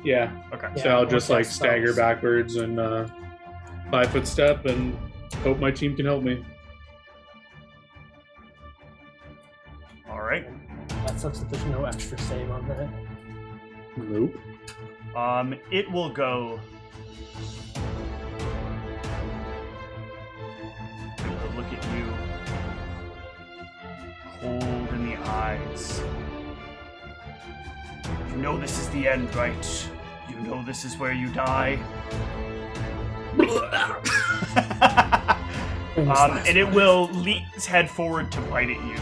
Yeah. Okay. Yeah, So I'll or just cast stagger spells. backwards and 5-foot step and hope my team can help me. All right. That sucks that there's no extra save on that. Nope. It will go. It will look at you, cold in the eyes. You know this is the end, right? You know this is where you die. And it will lean its head forward to bite at you.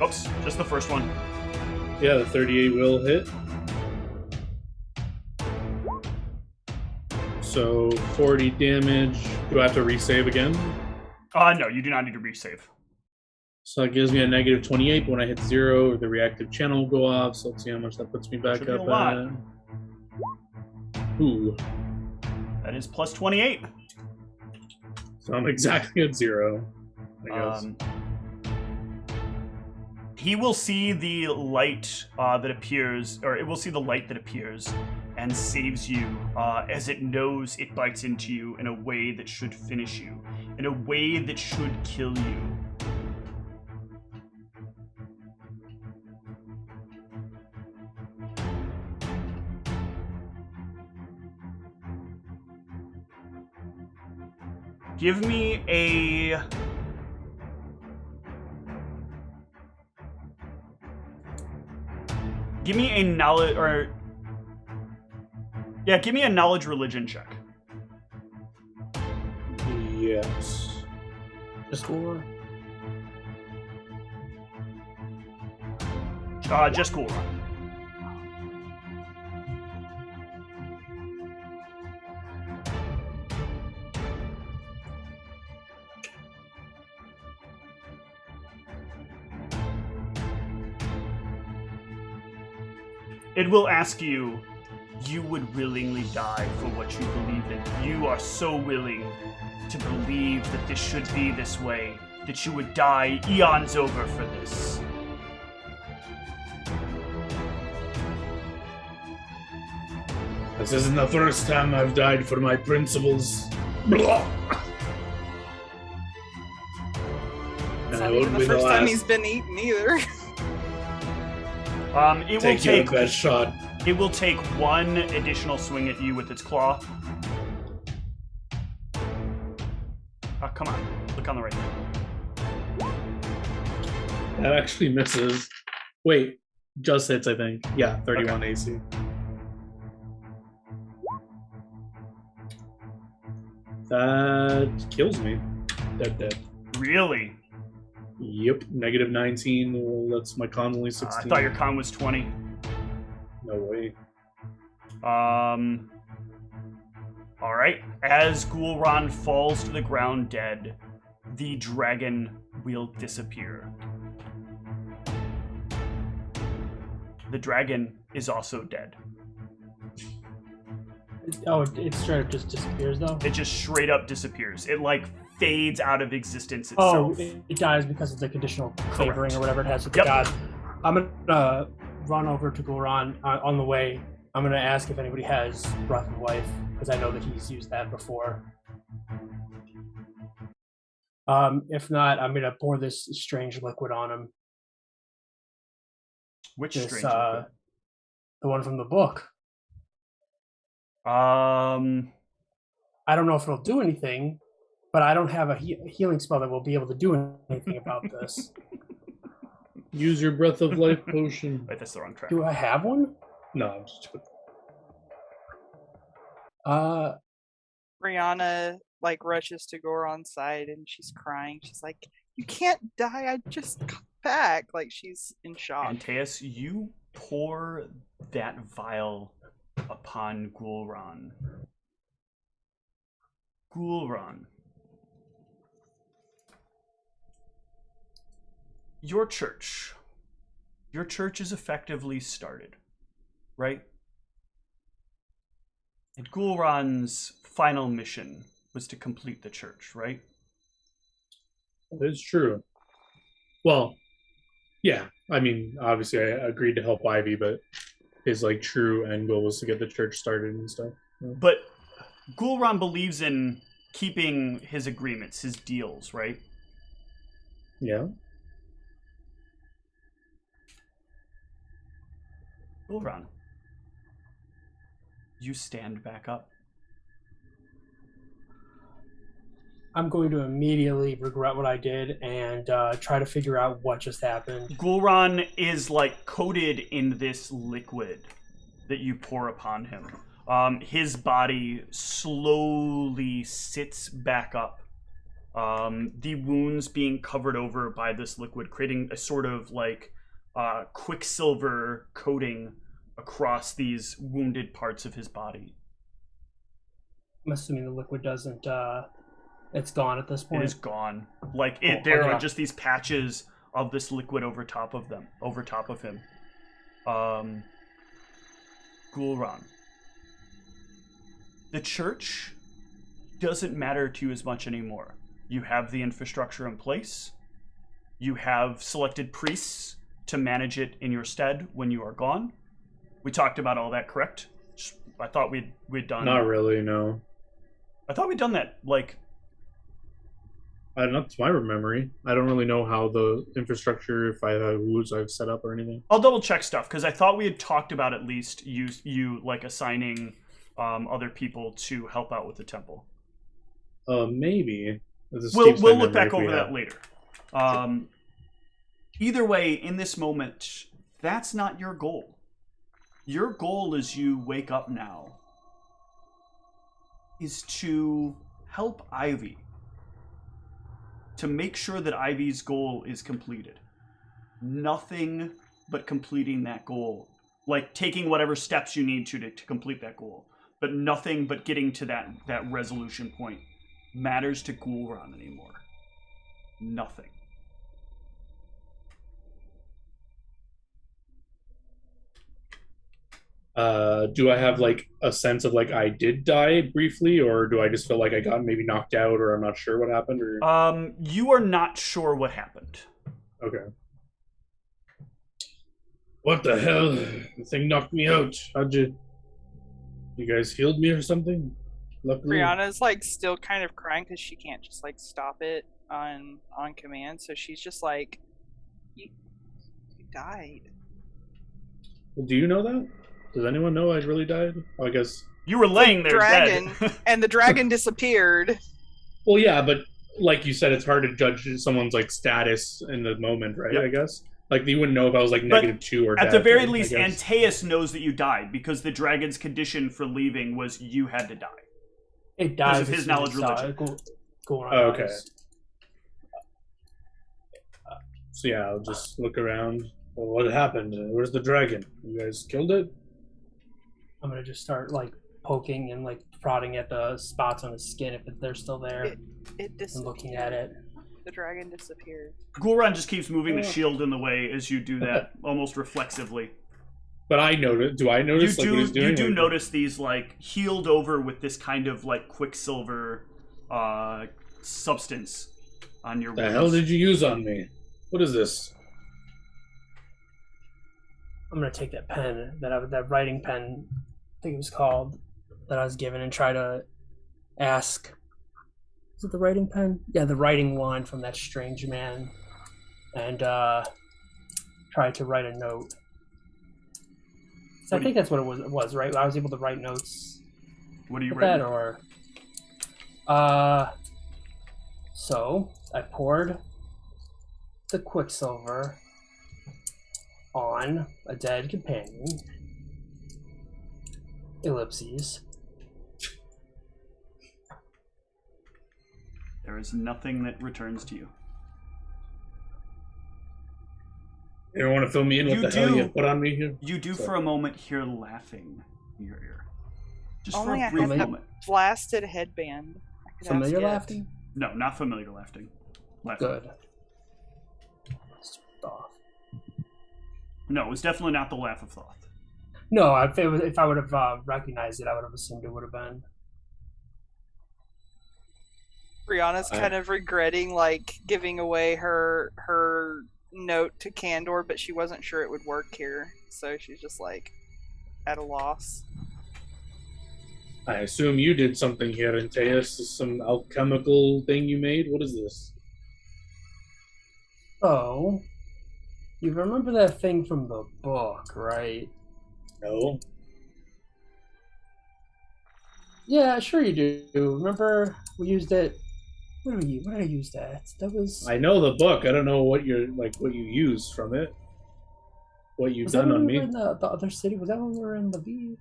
Oops, just the first one. Yeah, the 38 will hit. So 40 damage. Do I have to resave again? No, you do not need to resave. So that gives me a negative 28, but when I hit 0, the reactive channel will go off. So let's see how much that puts me back Should be a up lot. at. Ooh. That is plus 28. So I'm exactly at 0, I guess. He will see the light that appears, or it will see the light that appears and saves you as it knows it bites into you in a way that should finish you, in a way that should kill you. Give me a Give me a knowledge give me a knowledge religion check. Yes. Just score. Just cool run. It will ask you, you would willingly die for what you believe in. You are so willing to believe that this should be this way, that you would die eons over for this. This isn't the first time I've died for my principles. Blah. It's not even the first time he's been eaten either. Take your best shot. It will take one additional swing at you with its claw. Come on. Look on the right. That actually misses. Wait, just hits, I think. Yeah, 31 Okay. AC. That kills me. Dead. Really? Yep, negative 19. Well, that's my con only 16. I thought your con was 20. No way. All right. As Ghoulron falls to the ground dead, the dragon will disappear. The dragon is also dead. Oh, it straight up just disappears though? It just straight up disappears. It like fades out of existence Oh, itself. it dies because of the conditional favoring Correct. or whatever it has with the Yep. god. I'm gonna run over to Gulran on the way. I'm gonna ask if anybody has Breath of Life, because I know that he's used that before. If not, I'm gonna pour this strange liquid on him. Which This, strange liquid? the one from the book. I don't know if it'll do anything, but I don't have a healing spell that will be able to do anything about this. Use your Breath of Life potion. Wait, that's the wrong track. Do I have one? No, I'm just Brianna like rushes to Goron's side and she's crying. She's like, "You can't die. I just got back." Like she's in shock. Antaeus, you pour that vial upon Ghoulron. Ghoulron. Your church is effectively started, right? And Ghoulron's final mission was to complete the church, right? It's true. Well, yeah. I mean, obviously, I agreed to help Ivy, but his like true end goal was to get the church started and stuff. But Ghoulron believes in keeping his agreements, his deals, right? Yeah. Ghoulron, you stand back up. I'm going to immediately regret what I did and try to figure out what just happened. Ghoulron is like coated in this liquid that you pour upon him. His body slowly sits back up. The wounds being covered over by this liquid, creating a sort of like quicksilver coating across these wounded parts of his body. I'm assuming the liquid doesn't... it's gone at this point. It is gone. Like there are just these patches of this liquid over top of him. Ghoulron. The church doesn't matter to you as much anymore. You have the infrastructure in place. You have selected priests to manage it in your stead when you are gone. We talked about all that, correct? I thought we'd done. Not really, no. I thought we'd done that, like. Not to my memory. I don't really know how the infrastructure, if I have rules I've set up or anything. I'll double check stuff because I thought we had talked about at least you like assigning other people to help out with the temple. Maybe. We'll look back over that later. Either way, in this moment, that's not your goal. Your goal as you wake up now is to help Ivy, to make sure that Ivy's goal is completed. Nothing but completing that goal. Like taking whatever steps you need to complete that goal. But nothing but getting to that resolution point matters to Ghoulron anymore. Nothing. Do I have like a sense of like I did die briefly, or do I just feel like I got maybe knocked out, or I'm not sure what happened? Or you are not sure what happened. Okay. What the hell? The thing knocked me out. How'd you guys healed me or something? Luckily. Brianna's like still kind of crying because she can't just like stop it on command, so she's just like, you died. Well, do you know that? Does anyone know I really died? Oh, I guess you were laying there dragon, dead. And the dragon disappeared. Well, yeah, but like you said, it's hard to judge someone's like status in the moment, right? Yep. I guess. Like, you wouldn't know if I was like -2 or at dead, the very right? least, Antaeus knows that you died because the dragon's condition for leaving was you had to die. It dies because of his knowledge religion. Okay. So yeah, I'll just look around. Well, what happened? Where's the dragon? You guys killed it? I'm gonna just start like poking and like prodding at the spots on his skin if they're still there. It disappeared. And looking at it. The dragon disappeared. Ghoulron just keeps moving the shield in the way as you do that, almost reflexively. But I notice. Do I notice what he's doing? You do notice these like healed over with this kind of like quicksilver substance on your. The hell did you use on me? What is this? I'm gonna take that pen that writing pen, I think it was called, that I was given, and try to ask. Is it the writing pen? Yeah, the writing wand from that strange man, and try to write a note. So I think that's what it was, right? I was able to write notes. What are you writing? Or so I poured the quicksilver on a dead companion. Ellipses. There is nothing that returns to you. You don't want to fill me in what the hell you put on me here? You do for a moment hear laughing in your ear. Just Only for a brief moment. Blasted headband. Familiar laughing? No, not familiar laughing. Good. No, it was definitely not the laugh of Thoth. No, if I would have recognized it, I would have assumed it would have been. Brianna's kind of regretting like giving away her note to Kandor, but she wasn't sure it would work here, so she's just like at a loss. I assume you did something here, Antaeus. Some alchemical thing you made? What is this? Oh, you remember that thing from the book, right? No. Yeah, sure you do. Remember we used it. What did I use that? That was. I know the book. I don't know what what you used from it. What you've done on me. Was that when we were in the other city? Was that when we were in Lviv? I'm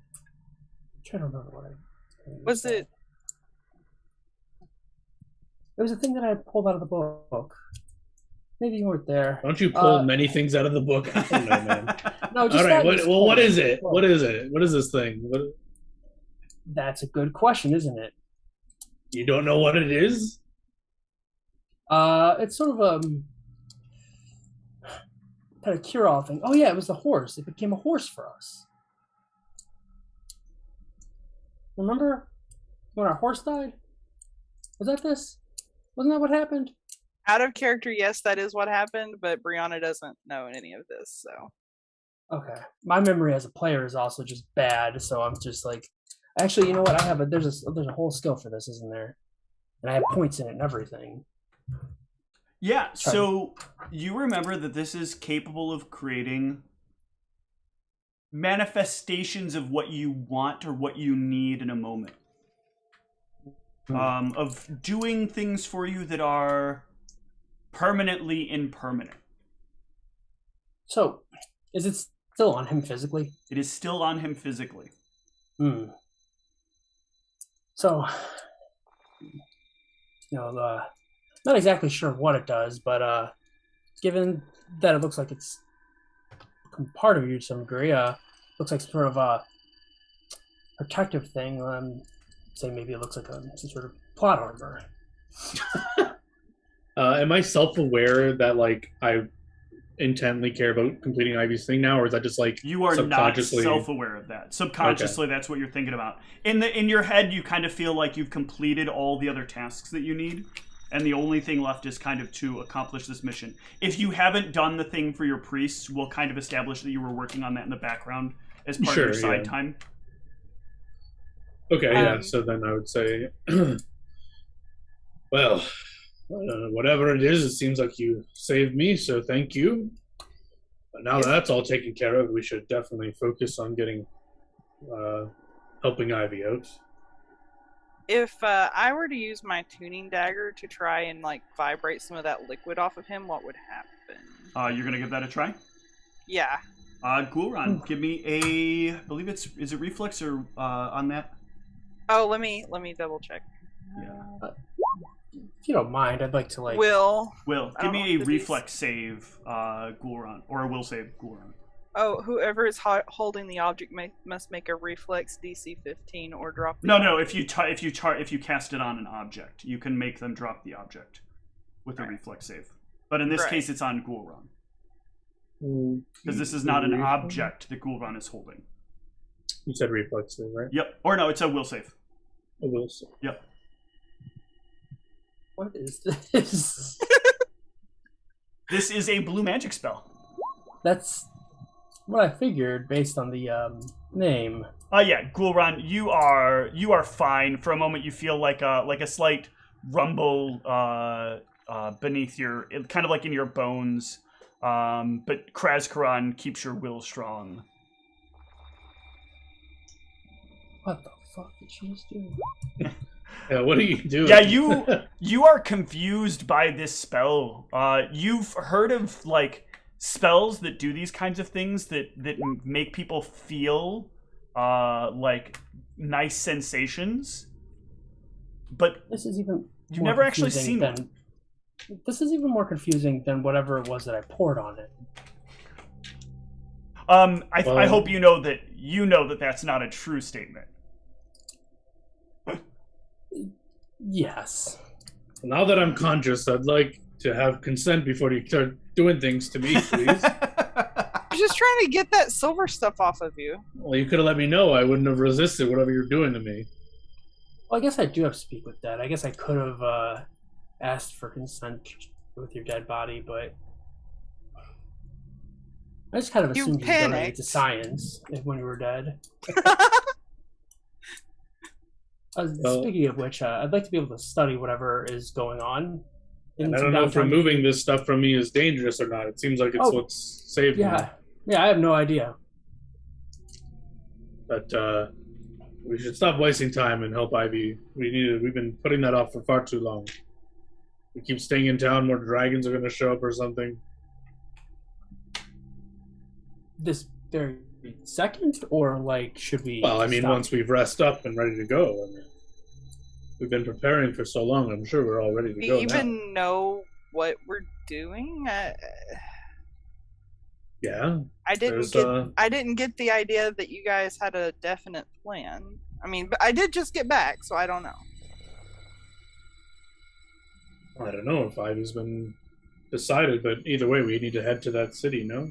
trying to remember what I. Was it? It was a thing that I pulled out of the book. Maybe you weren't there. Don't you pull many things out of the book? I don't know, man. No, just all right. What is it? What is it? What is this thing? That's a good question, isn't it? You don't know what it is? It's sort of kind of cure-all thing. Oh yeah, it was the horse. It became a horse for us. Remember when our horse died? Was that this? Wasn't that what happened? Out of character, yes, that is what happened, but Brianna doesn't know any of this, so. Okay. My memory as a player is also just bad, so I'm just like, actually, you know what? There's a whole skill for this, isn't there? And I have points in it and everything. Yeah, so you remember that this is capable of creating manifestations of what you want or what you need in a moment. Of doing things for you that are permanently impermanent. So, is it still on him physically? It is still on him physically. So, not exactly sure what it does, but given that it looks like it's become part of you to some degree, looks like sort of a protective thing. Say maybe it looks like some sort of plot armor. Am I self-aware that like I intently care about completing Ivy's thing now, or is that just like you are not subconsciously self-aware of that? Subconsciously, That's what you're thinking about. In your head, you kind of feel like you've completed all the other tasks that you need, and the only thing left is kind of to accomplish this mission. If you haven't done the thing for your priests, we'll kind of establish that you were working on that in the background as part of your side time. Okay, yeah. So then I would say, well, whatever it is, it seems like you saved me, so thank you. But now that that's all taken care of, we should definitely focus on getting, helping Ivy out. If I were to use my tuning dagger to try and like vibrate some of that liquid off of him, what would happen? You're gonna give that a try? Yeah. Gulran, give me a, I believe is it reflex or on that? Oh, let me double check. Yeah. If you don't mind, I'd like to like. Will, give me a reflex save, Gulran, or a will save, Gulran. Oh, whoever is holding the object must make a reflex DC 15 or drop. No. If you cast it on an object, you can make them drop the object with a reflex save. But in this case, it's on Gulran because this is not an object that Gulran is holding. You said reflex save, right? Yep. Or no, it's a will save. A will save. Yep. What is this? This is a blue magic spell. That's what I figured based on the name. Yeah, Gulran, you are fine. For a moment, you feel like a slight rumble beneath your, kind of like in your bones. But Krazkaran keeps your will strong. What the fuck did she just do? Yeah, what are you doing? Yeah, you are confused by this spell. You've heard of like spells that do these kinds of things that make people feel like nice sensations, but this is even you've never actually seen one. This is even more confusing than whatever it was that I poured on it. I hope you know that that's not a true statement. Yes. Now that I'm conscious, I'd like to have consent before you start doing things to me, please. I'm just trying to get that silver stuff off of you. Well, you could have let me know. I wouldn't have resisted whatever you're doing to me. Well, I guess I do have to speak with Dad. I guess I could have asked for consent with your dead body, but I just kind of assumed you donated to science when you were dead. Speaking of which, I'd like to be able to study whatever is going on. And I don't know if removing this stuff from me is dangerous or not. It seems like it's what's saved me. Yeah, I have no idea. But we should stop wasting time and help Ivy. We've been putting that off for far too long. We keep staying in town, more dragons are going to show up or something. This very second, or like should we? Well, I mean, stop? once we've rest up and ready to go. I mean, we've been preparing for so long. I'm sure we're all ready to go. Do you even know what we're doing? Yeah. I didn't get the idea that you guys had a definite plan. I mean, but I did just get back, so I don't know. I don't know if Ivy's been decided, but either way, we need to head to that city, no?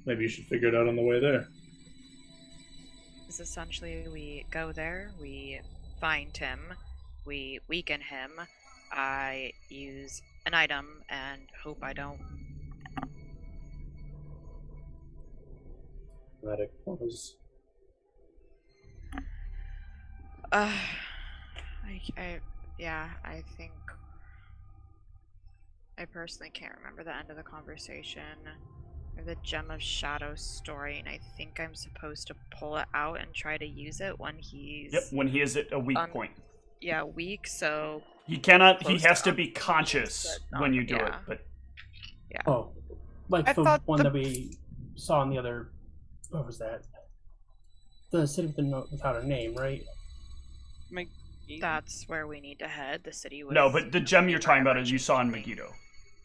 Maybe you should figure it out on the way there. Is essentially we go there, we find him, we weaken him, I use an item and hope I don't. Dramatic pause. I think I personally can't remember the end of the conversation. Or the Gem of Shadow story, and I think I'm supposed to pull it out and try to use it when he's... Yep, when he is at a weak point. Yeah, weak, so... He has to be conscious when you do it, but... Yeah. Oh, like the one that we saw in the other. What was that? The city with without a name, right? That's where we need to head. The city was... No, but the gem you're talking about is you saw in Megiddo.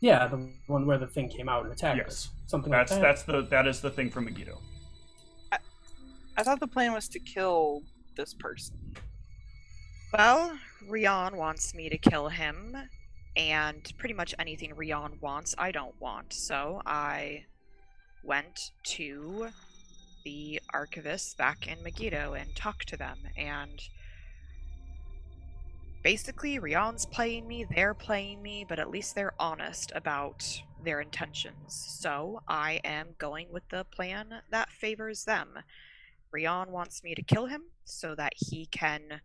Yeah, the one where the thing came out and attacked Yes. us. Something like that. That is the thing from Megiddo. I thought the plan was to kill this person. Well, Rion wants me to kill him, and pretty much anything Rion wants, I don't want. So I went to the archivists back in Megiddo and talked to them, and basically Rion's playing me, they're playing me, but at least they're honest about their intentions. So I am going with the plan that favors them. Rion wants me to kill him so that he can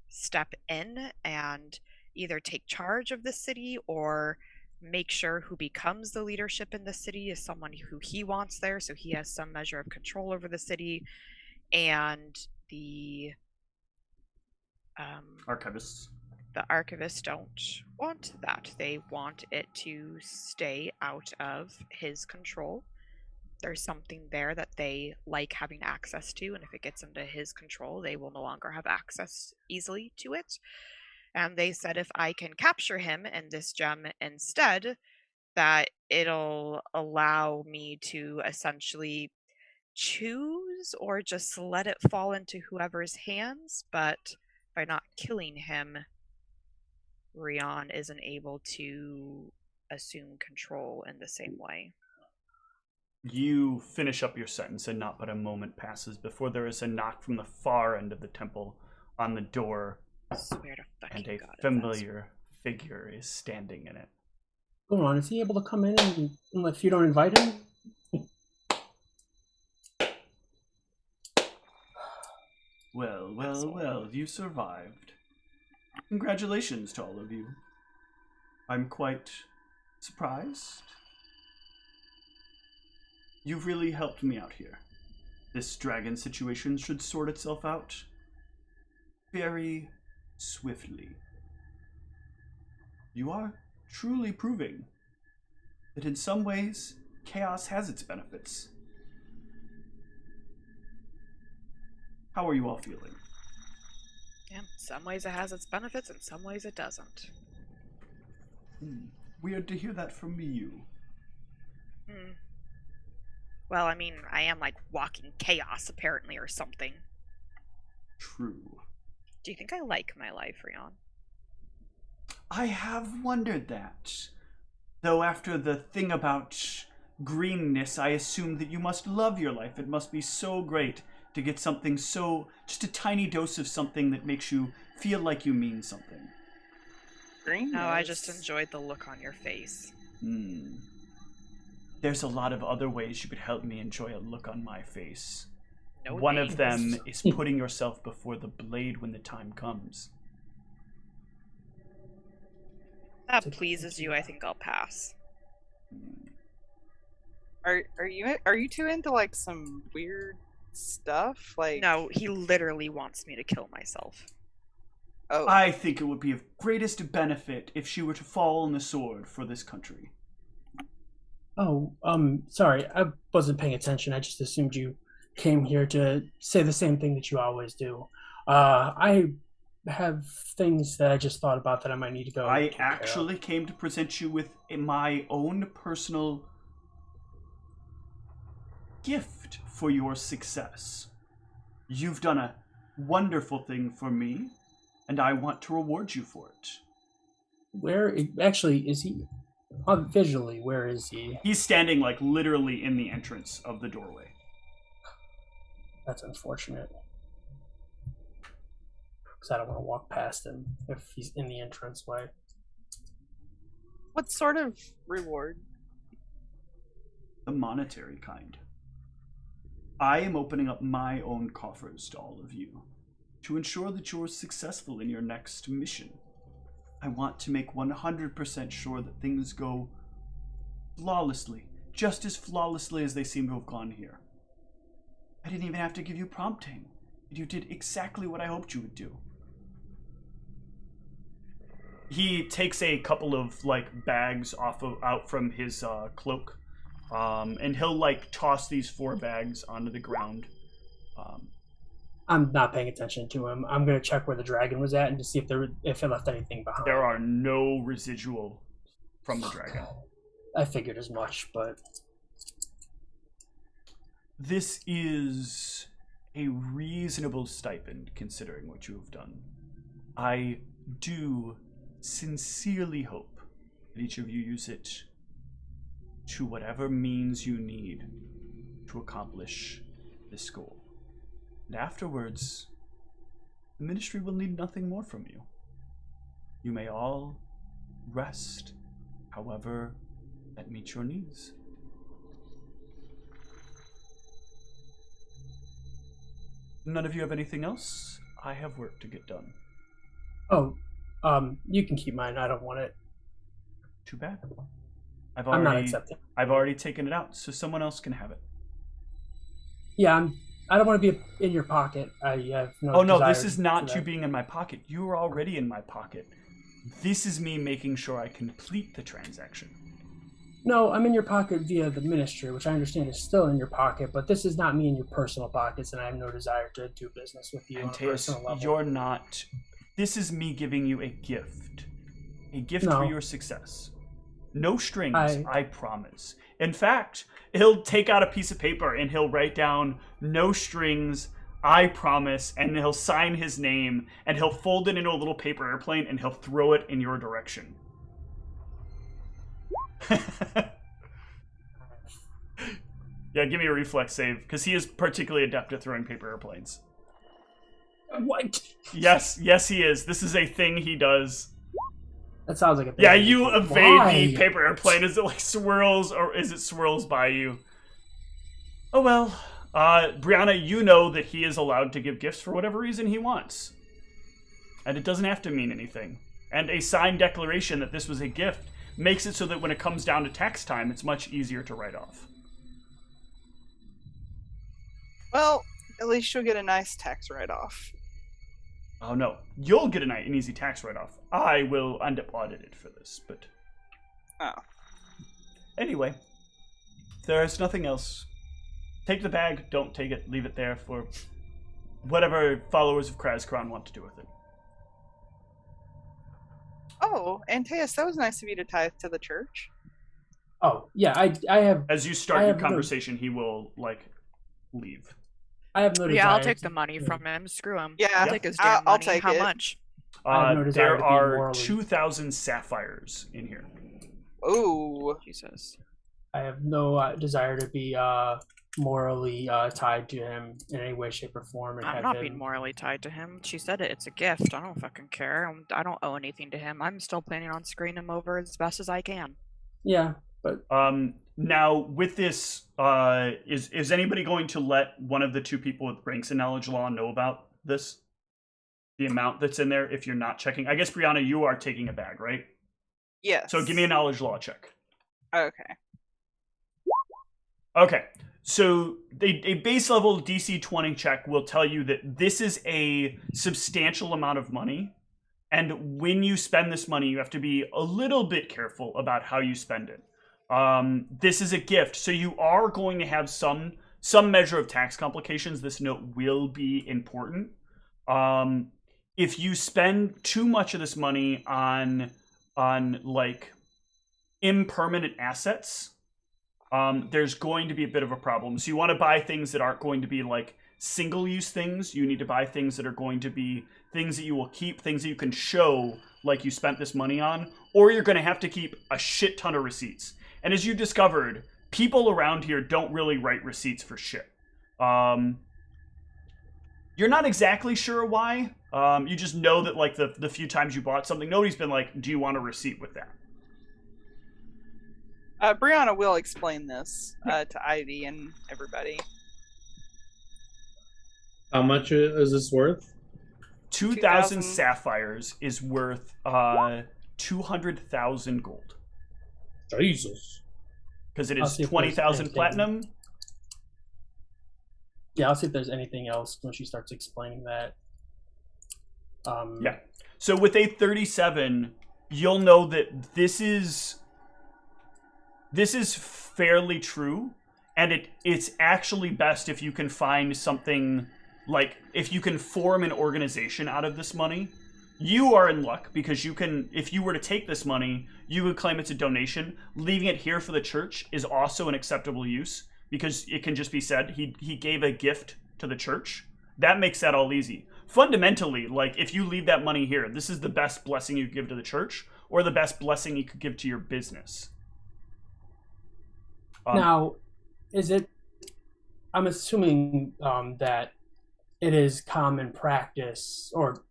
step in and either take charge of the city or make sure who becomes the leadership in the city is someone who he wants there, so he has some measure of control over the city. And the Archivists. The archivists don't want that. They want it to stay out of his control. There's something there that they like having access to, and if it gets into his control, they will no longer have access easily to it. And they said if I can capture him and this gem instead, that it'll allow me to essentially choose or just let it fall into whoever's hands, but by not killing him, Rion isn't able to assume control in the same way. You finish up your sentence, and not but a moment passes before there is a knock from the far end of the temple on the door, I swear to fucking and a God, familiar figure is standing in it. Go on, is he able to come in if you don't invite him? Well, you survived. Congratulations to all of you. I'm quite surprised. You've really helped me out here. This dragon situation should sort itself out very swiftly. You are truly proving that in some ways, chaos has its benefits. How are you all feeling? Yeah, in some ways it has its benefits, in some ways it doesn't. Weird to hear that from you. Well, I mean, I am like walking chaos, apparently, or something. True. Do you think I like my life, Rion? I have wondered that. Though after the thing about greenness, I assume that you must love your life. It must be so great to get something just a tiny dose of something that makes you feel like you mean something. Green? No, I just enjoyed the look on your face. There's a lot of other ways you could help me enjoy a look on my face. No One names. of them is putting yourself before the blade when the time comes. That pleases you, I think I'll pass. Are you two into like some weird stuff? Like No, he literally wants me to kill myself. Oh. I think it would be of greatest benefit if she were to fall on the sword for this country. Oh, sorry, I wasn't paying attention. I just assumed you came here to say the same thing that you always do. I have things that I just thought about that I might need to go. I actually came to present you with my own personal gift for your success. You've done a wonderful thing for me, and I want to reward you for it. Where actually is he? Visually, where is he? He's standing like literally in the entrance of the doorway. That's unfortunate. Because I don't want to walk past him if he's in the entranceway. What sort of reward? The monetary kind. I am opening up my own coffers to all of you to ensure that you're successful in your next mission. I want to make 100% sure that things go flawlessly, just as flawlessly as they seem to have gone here. I didn't even have to give you prompting. You did exactly what I hoped you would do. He takes a couple of bags out from his cloak, And he'll like toss these 4 bags onto the ground. I'm not paying attention to him. I'm gonna check where the dragon was at and to see if it left anything behind. There are no residual from the dragon. I figured as much, but this is a reasonable stipend considering what you have done. I do sincerely hope that each of you use it to whatever means you need to accomplish this goal. And afterwards, the ministry will need nothing more from you. You may all rest however that meets your needs. None of you have anything else? I have work to get done. Oh, you can keep mine. I don't want it. Too bad. I'm not accepting. I've already taken it out, so someone else can have it. Yeah, I don't want to be in your pocket. I have no. Oh no, this is not you being in my pocket. You are already in my pocket. This is me making sure I complete the transaction. No, I'm in your pocket via the ministry, which I understand is still in your pocket, but this is not me in your personal pockets, and I have no desire to do business with you on a personal level. You're not. This is me giving you a gift. A gift for your success. No strings, I promise. In fact, he'll take out a piece of paper and he'll write down, "No strings, I promise," and he'll sign his name, and he'll fold it into a little paper airplane, and he'll throw it in your direction. Yeah, give me a reflex save, because he is particularly adept at throwing paper airplanes. What? Yes, he is. This is a thing he does. That sounds like a Yeah, you evade the paper airplane as it like swirls, or as it swirls by you. Oh well. Brianna, you know that he is allowed to give gifts for whatever reason he wants. And it doesn't have to mean anything. And a signed declaration that this was a gift makes it so that when it comes down to tax time, it's much easier to write off. Well, at least you'll get a nice tax write-off. Oh no, you'll get an easy tax write-off. I will end up audited for this, but... Oh. Anyway, there's nothing else. Take the bag, don't take it, leave it there for whatever followers of Krazkron want to do with it. Oh, Antaeus, that was nice of you to tithe to the church. Oh, yeah, I have... As you start your conversation, he will, like, leave. I have no desire. Yeah, I'll take the money from him. Screw him. Yeah, I'll take his damn money. I'll take How it. much? There are 2,000 sapphires in here. Ooh. Jesus. I have no desire to be morally tied to him in any way, shape, or form. And I'm not being morally tied to him. She said it. It's a gift. I don't fucking care. I don't owe anything to him. I'm still planning on screening him over as best as I can. Yeah, but... Now, with this, is anybody going to let one of the 2 people with ranks in knowledge law know about this? The amount that's in there, if you're not checking? I guess, Brianna, you are taking a bag, right? Yes. So give me a knowledge law check. Okay. Okay. So a base level DC 20 check will tell you that this is a substantial amount of money. And when you spend this money, you have to be a little bit careful about how you spend it. This is a gift, so you are going to have some measure of tax complications. This note will be important. If you spend too much of this money on like impermanent assets, there's going to be a bit of a problem. So you want to buy things that aren't going to be like single-use things. You need to buy things that are going to be things that you will keep, things that you can show like you spent this money on, or you're going to have to keep a shit ton of receipts. And as you discovered, people around here don't really write receipts for shit. You're not exactly sure why. You just know that like the few times you bought something, nobody's been like, do you want a receipt with that? Brianna will explain this to Ivy and everybody. How much is this worth? 2,000 sapphires is worth 200,000 gold. Jesus. Because it is 20,000 platinum. Yeah, I'll see if there's anything else when she starts explaining that. Yeah. So with a 37, you'll know that this is this is fairly true, and it's actually best if you can find something, like, if you can form an organization out of this money. You are in luck, because you can, if you were to take this money, you would claim it's a donation. Leaving it here for the church is also an acceptable use, because it can just be said he gave a gift to the church. That makes that all easy. Fundamentally, like, if you leave that money here, this is the best blessing you could give to the church, or the best blessing you could give to your business. Now, is it... I'm assuming that it is common practice, or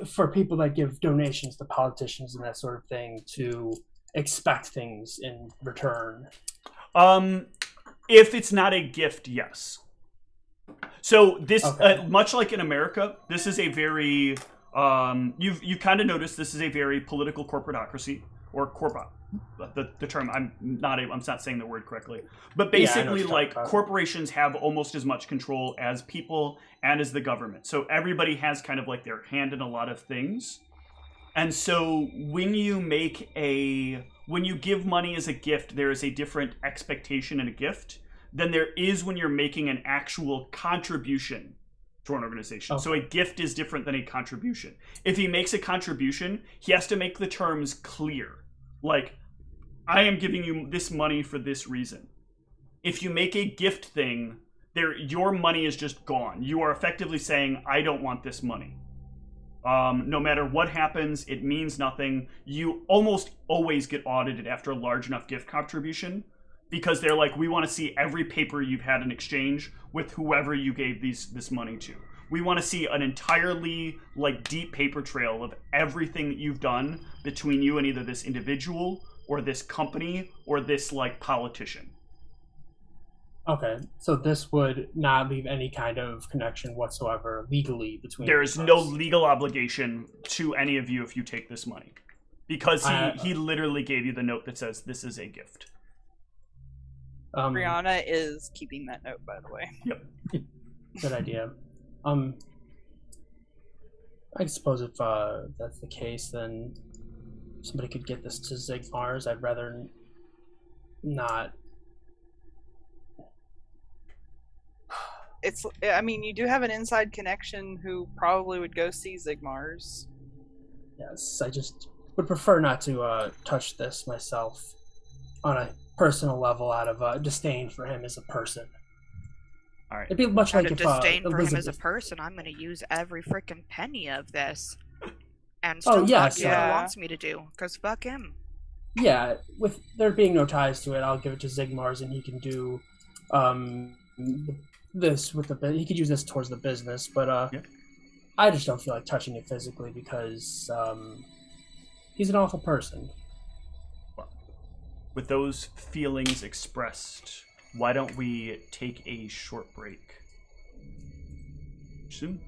for people that give donations to politicians and that sort of thing, to expect things in return. If it's not a gift, yes. So this, Okay. much like in America, this is a very, you kind of noticed this is a very political corporatocracy, or the term, I'm not saying the word correctly, but basically, like, corporations have almost as much control as people and as the government. So everybody has kind of like their hand in a lot of things. And so when you give money as a gift, there is a different expectation in a gift than there is when you're making an actual contribution to an organization. Okay. So a gift is different than a contribution. If he makes a contribution, he has to make the terms clear. Like, I am giving you this money for this reason. If you make a gift thing, your money is just gone. You are effectively saying, I don't want this money. No matter what happens, it means nothing. You almost always get audited after a large enough gift contribution, because they're like, we want to see every paper you've had in exchange with whoever you gave this money to. We want to see an entirely, like, deep paper trail of everything that you've done between you and either this individual or this company or this, like, politician. Okay, so this would not leave any kind of connection whatsoever legally between... There is no legal obligation to any of you if you take this money, because he literally gave you the note that says this is a gift. Brianna is keeping that note, by the way. Yep. Good idea. I suppose if that's the case, then somebody could get this to Zigmar's. I'd rather not. I mean, you do have an inside connection who probably would go see Zigmar's. Yes, I just would prefer not to touch this myself on a personal level, out of disdain for him as a person. All right. It'd be much like if disdain for Elizabeth... him as a person, I'm going to use every freaking penny of this, and still fuck what he wants me to do, because fuck him. Yeah, with there being no ties to it, I'll give it to Zigmar's, and he can do this with the... He could use this towards the business, but yeah. I just don't feel like touching it physically, because he's an awful person. Well, with those feelings expressed, why don't we take a short break? Soon.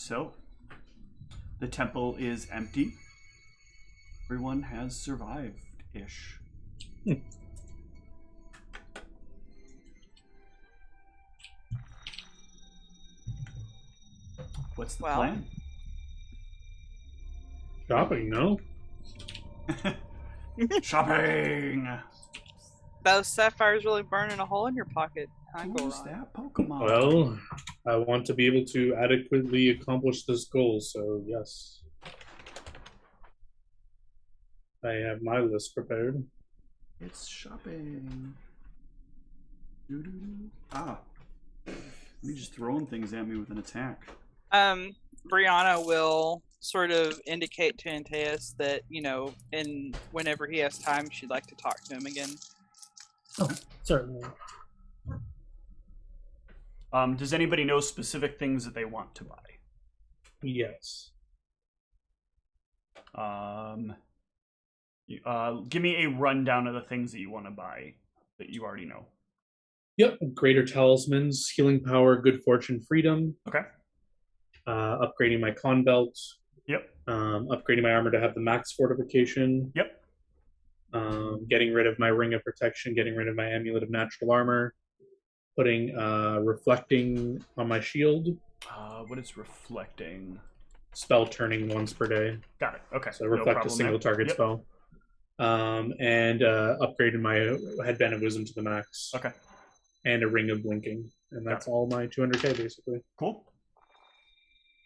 So, the temple is empty. Everyone has survived-ish. What's the plan? Shopping, no? Shopping! Those sapphires really burning a hole in your pocket. Who's that Pokemon? Well, I want to be able to adequately accomplish this goal, so yes. I have my list prepared. It's shopping. Doo-doo-doo. Ah. You're just throwing things at me with an attack. Brianna will sort of indicate to Antaeus that, whenever he has time, she'd like to talk to him again. Oh, certainly. Does anybody know specific things that they want to buy? Yes. Give me a rundown of the things that you want to buy that you already know. Yep. Greater talismans, healing power, good fortune, freedom. Okay. Upgrading my con belt. Yep. Upgrading my armor to have the max fortification. Yep. Getting rid of my ring of protection, getting rid of my amulet of natural armor. Putting reflecting on my shield. What is reflecting? Spell turning once per day. Got it. Okay. So reflect a single target spell. And upgraded my headband of wisdom to the max. Okay. And a ring of blinking. And that's all my 200k basically. Cool.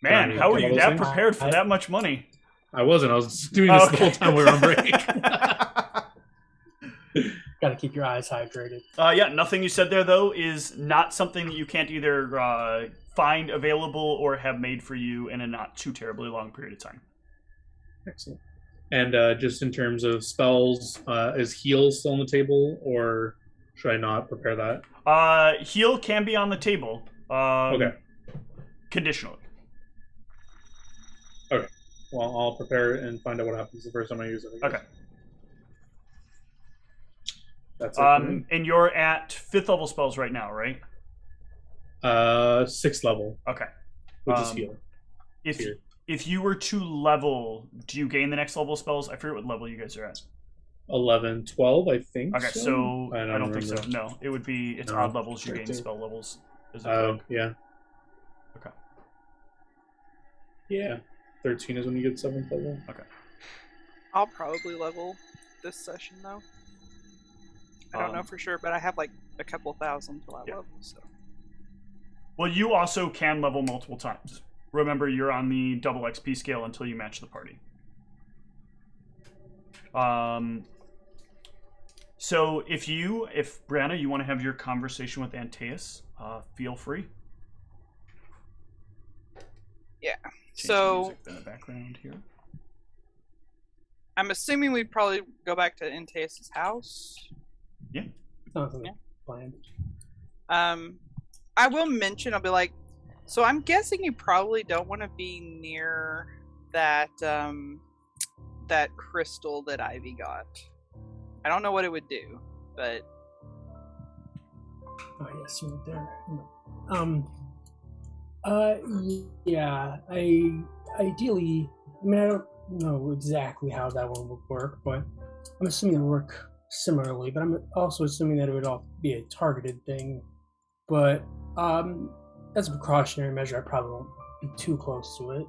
Man, how are you that prepared for that much money? I wasn't. I was doing this the whole time we were on break. Got to keep your eyes hydrated. Yeah, nothing you said there, though, is not something that you can't either find available or have made for you in a not too terribly long period of time. Excellent. And just in terms of spells, is heal still on the table, or should I not prepare that? Heal can be on the table. Okay. Conditionally. Okay. Well, I'll prepare it and find out what happens the first time I use it. Okay. That's it. And you're at 5th level spells right now, right? 6th level. Okay. Which is heal. If you were to level, do you gain the next level spells? I forget what level you guys are at. 11, 12, I think. Okay, so I don't think so. remember. No, it would be odd levels you gain 13. spell levels. Oh, yeah. Okay. Yeah. 13 is when you get 7th level. Okay. I'll probably level this session though. I don't know for sure, but I have like a couple thousand till I level. So. Well, you also can level multiple times. Remember, you're on the double XP scale until you match the party. So if Brianna, you want to have your conversation with Antaeus, feel free. Yeah. Change So music in the background here. I'm assuming we'd probably go back to Antaeus' house. Yeah. Sounds like a plan. I will mention, I'll be like, so I'm guessing you probably don't want to be near that that crystal that Ivy got. I don't know what it would do, but Oh yes, you were there. Yeah. Ideally, I mean, I don't know exactly how that one would work, but I'm assuming it would work similarly. But I'm also assuming that it would all be a targeted thing. But as a precautionary measure, I probably won't be too close to it.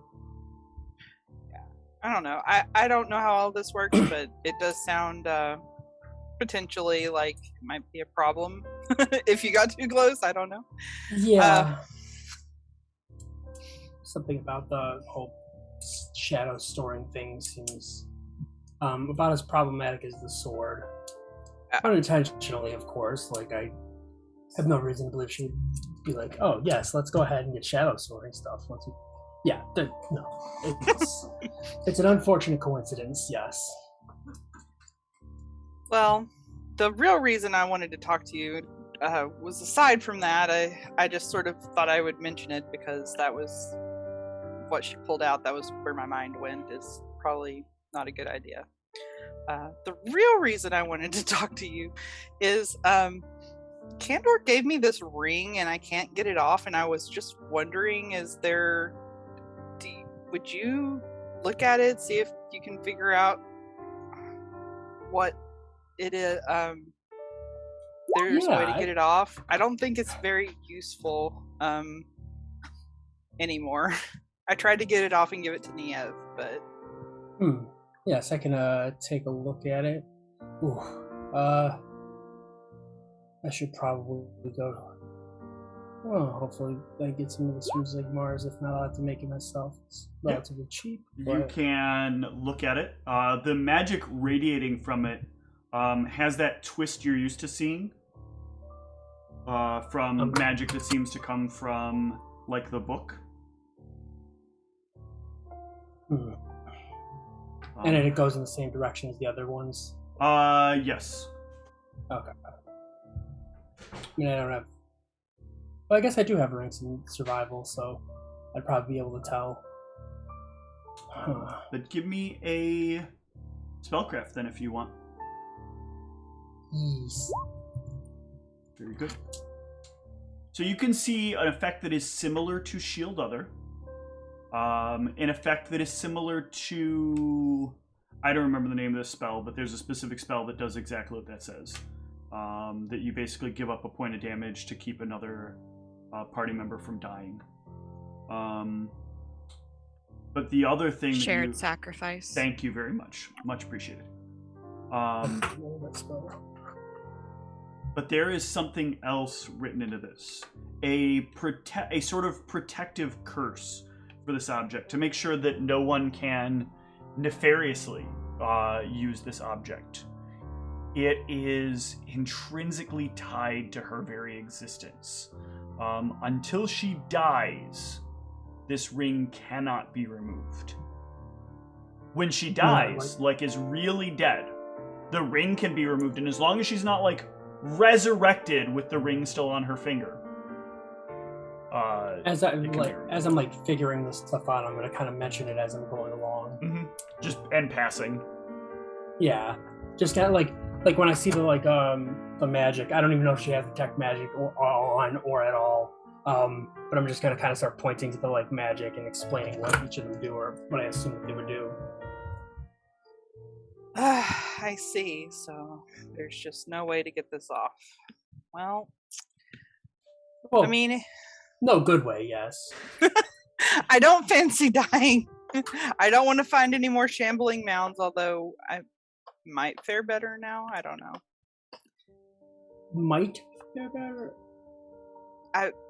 I don't know. I don't know how all this works, but it does sound potentially like it might be a problem if you got too close. I don't know. Yeah. Something about the whole shadow storing thing seems about as problematic as the sword. Unintentionally, of course. Like, I have no reason to believe she'd be like, oh, yes, let's go ahead and get shadow storing stuff. Once you... Yeah, no. It's an unfortunate coincidence, yes. Well, the real reason I wanted to talk to you was aside from that, I just sort of thought I would mention it because that was what she pulled out. That was where my mind went. Is probably not a good idea. The real reason I wanted to talk to you is Kandor gave me this ring and I can't get it off, and I was just wondering, is there would you look at it, see if you can figure out what it is? There's a way to get it off. I don't think it's very useful anymore. I tried to get it off and give it to Niev, but... Yes, I can take a look at it. Ooh. I should probably go... Well, hopefully I get some of the Smooth Like Mars. If not, I'll have to make it myself. It's relatively cheap. But... You can look at it. The magic radiating from it has that twist you're used to seeing from magic that seems to come from, like, the book. And it goes in the same direction as the other ones? Yes. Okay. I mean, I don't have... Well, I guess I do have ranks in survival, so I'd probably be able to tell. But give me a spellcraft then, if you want. Yes. Very good. So you can see an effect that is similar to Shield Other. An effect that is similar to... I don't remember the name of this spell, but there's a specific spell that does exactly what that says. That you basically give up a point of damage to keep another party member from dying. But the other thing... Shared sacrifice. Thank you very much. Much appreciated. But there is something else written into this. A sort of protective curse for this object to make sure that no one can nefariously use this object. It is intrinsically tied to her very existence. Until she dies, this ring cannot be removed. When she dies, is really dead, the ring can be removed, and as long as she's not, resurrected with the ring still on her finger. As I'm figuring this stuff out, I'm gonna kind of mention it as I'm going along. Mm-hmm. Just and passing. Yeah, just kind of like when I see the magic. I don't even know if she has detect magic on or at all. But I'm just gonna kind of start pointing to the magic and explaining what each of them do or what I assume that they would do. I see. So there's just no way to get this off. Well, I mean, no good way, yes. I don't fancy dying. I don't want to find any more shambling mounds, although I might fare better now. I don't know. Might fare better?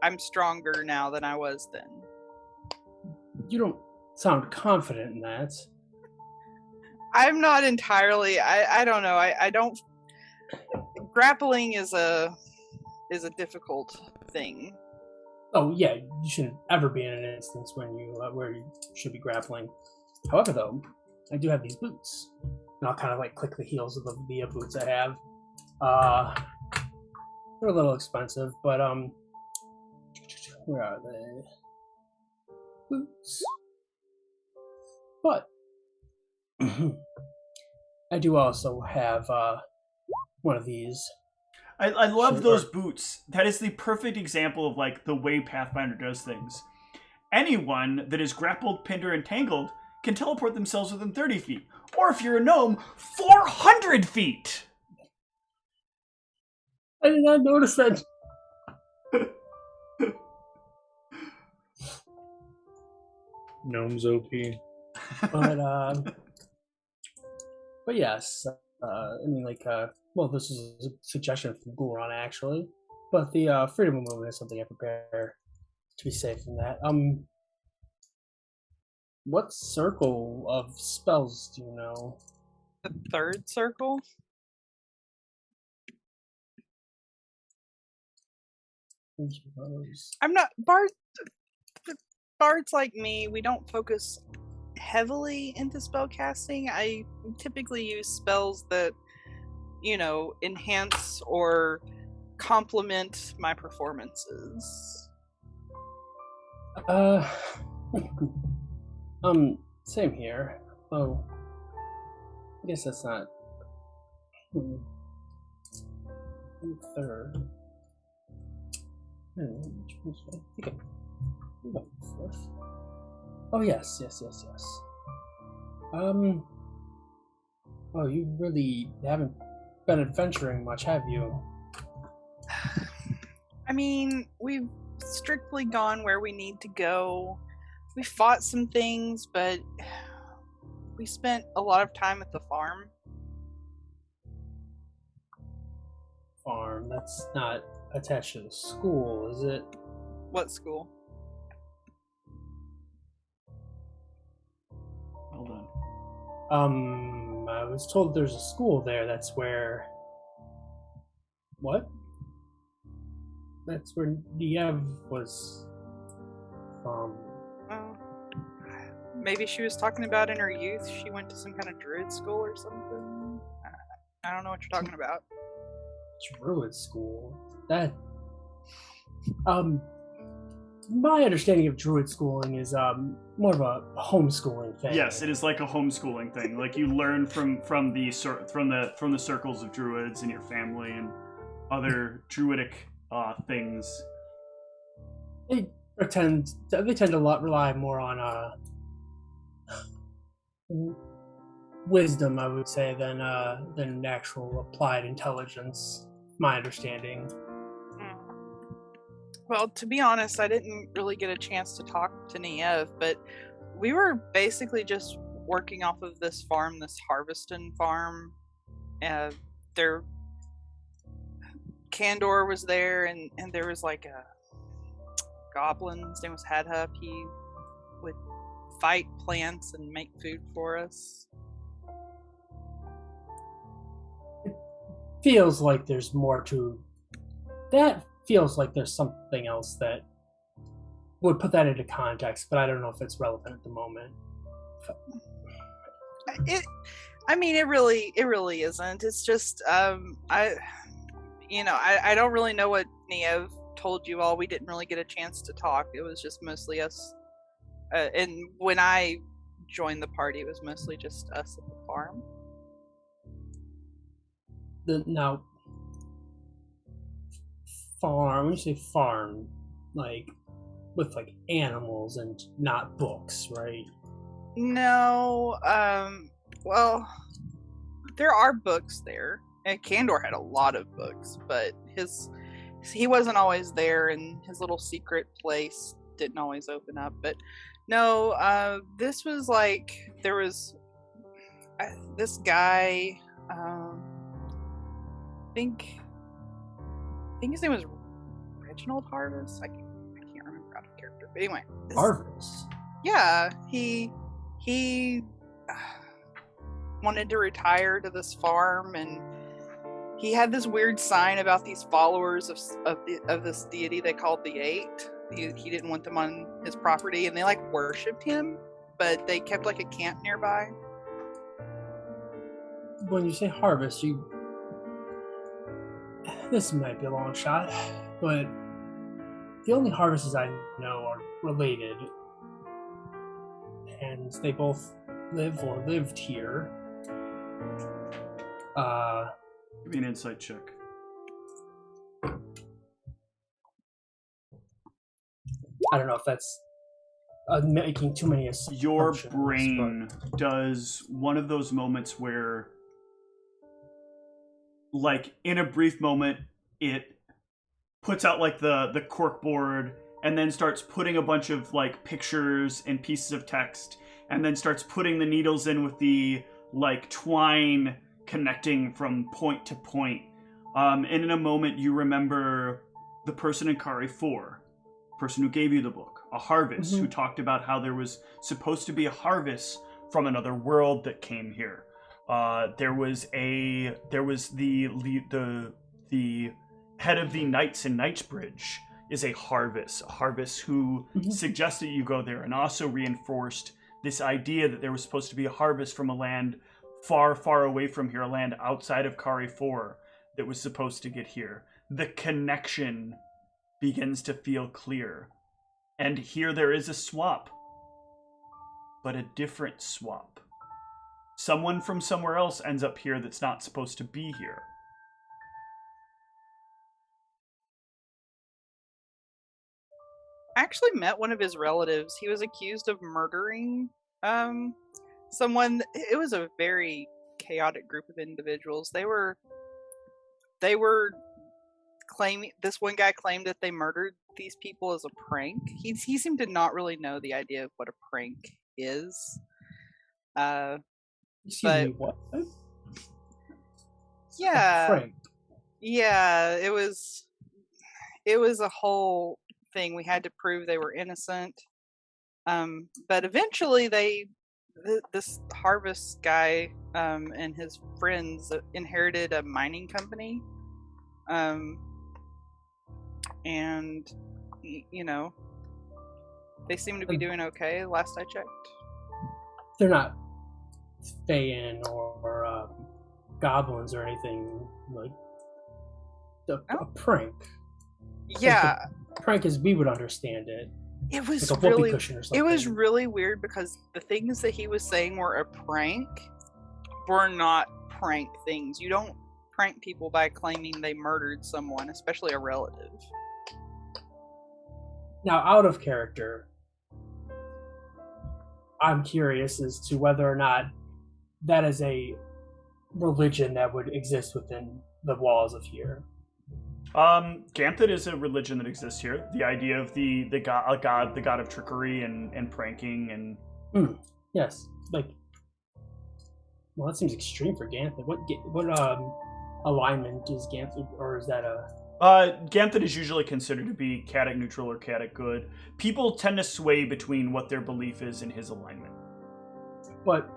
I'm stronger now than I was then. You don't sound confident in that. I'm not entirely. I don't know. I don't. Grappling is a difficult thing. Oh yeah, you shouldn't ever be in an instance when where you should be grappling. However, though, I do have these boots, and I'll kind of click the heels of the Via boots I have. They're a little expensive, but where are they? Boots. But I do also have one of these. I love those boots. That is the perfect example of the way Pathfinder does things. Anyone that is grappled, pinned, or entangled can teleport themselves within 30 feet. Or if you're a gnome, 400 feet! I did not notice that. Gnomes OP. But yes, well, this is a suggestion from Guron, actually. But the freedom of movement is something I prepare to be safe from that. What circle of spells do you know? The third circle? I'm not... Bards like me, we don't focus heavily into spellcasting. I typically use spells that, enhance or complement my performances. Same here. Oh, I guess that's not third. Oh, yes. Oh, you really haven't been adventuring much, have you? I mean, we've strictly gone where we need to go. We fought some things, but we spent a lot of time at the farm. Farm? That's not attached to the school, is it? What school? Hold on. I was told there's a school there. That's where... What? That's where Niev was from. Maybe she was talking about in her youth. She went to some kind of druid school or something. I don't know what you're talking about. Druid school? That... My understanding of druid schooling is more of a homeschooling thing. Yes, it is like a homeschooling thing. Like you learn from the circles of druids in your family and other druidic things. They tend to rely more on wisdom, I would say, than actual applied intelligence. My understanding. Well, to be honest, I didn't really get a chance to talk to Niev, but we were basically just working off of this farm, this Harveston farm. Kandor was there, and there was like a goblin. His name was Hadhup. He would fight plants and make food for us. It feels like there's more to that. Feels like there's something else that would put that into context, but I don't know if it's relevant at the moment. It really isn't. It's just I don't really know what Niev told you all. We didn't really get a chance to talk. It was just mostly us, and when I joined the party, it was mostly just us at the farm. Now, farm, when you say farm, like with like animals and not books, right? No, well, there are books there, and Kandor had a lot of books, but he wasn't always there, and his little secret place didn't always open up. But no, this was like there was this guy. I think his name was Reginald Harvest. I can't remember out of character. But anyway, Harvest. Yeah, he wanted to retire to this farm, and he had this weird sign about these followers of this deity they called the Eight. He didn't want them on his property, and they like worshipped him, but they kept like a camp nearby. When you say harvest, this might be a long shot, but the only harvests I know are related, and they both live or lived here. Give me an insight check. I don't know if that's making too many assumptions. Your brain does one of those moments where, like, in a brief moment, it puts out like the cork board and then starts putting a bunch of like pictures and pieces of text and then starts putting the needles in with the like twine connecting from point to point. And in a moment you remember the person in Kari 4, person who gave you the book, a harvest, who talked about how there was supposed to be a harvest from another world that came here. There was the head of the Knights in Knightsbridge is a harvest who suggested you go there, and also reinforced this idea that there was supposed to be a harvest from a land far, far away from here, a land outside of Kari 4 that was supposed to get here. The connection begins to feel clear. And here there is a swap, but a different swap. Someone from somewhere else ends up here that's not supposed to be here. actually met one of his relatives. He was accused of murdering someone. It was a very chaotic group of individuals. They were claiming, this one guy claimed that they murdered these people as a prank. He seemed to not really know the idea of what a prank is. Excuse me, what? Yeah. A prank. Yeah, it was a whole thing. We had to prove they were innocent. But eventually this Harvest guy and his friends inherited a mining company. And you know, they seem to be doing okay last I checked. They're not Fayin or goblins or anything like a prank. Yeah. Like prank as we would understand it. It was like a whoopee really cushion or something. It was really weird because the things that he was saying were a prank were not prank things. You don't prank people by claiming they murdered someone, especially a relative. Now, out of character, I'm curious as to whether or not that is a religion that would exist within the walls of here. Ganthet is a religion that exists here. The idea of the god of trickery and pranking and yes, like, well, that seems extreme for Ganthet. What alignment is Ganthet, or is that a? Ganthet is usually considered to be Katic neutral or Katic good. People tend to sway between what their belief is in his alignment. But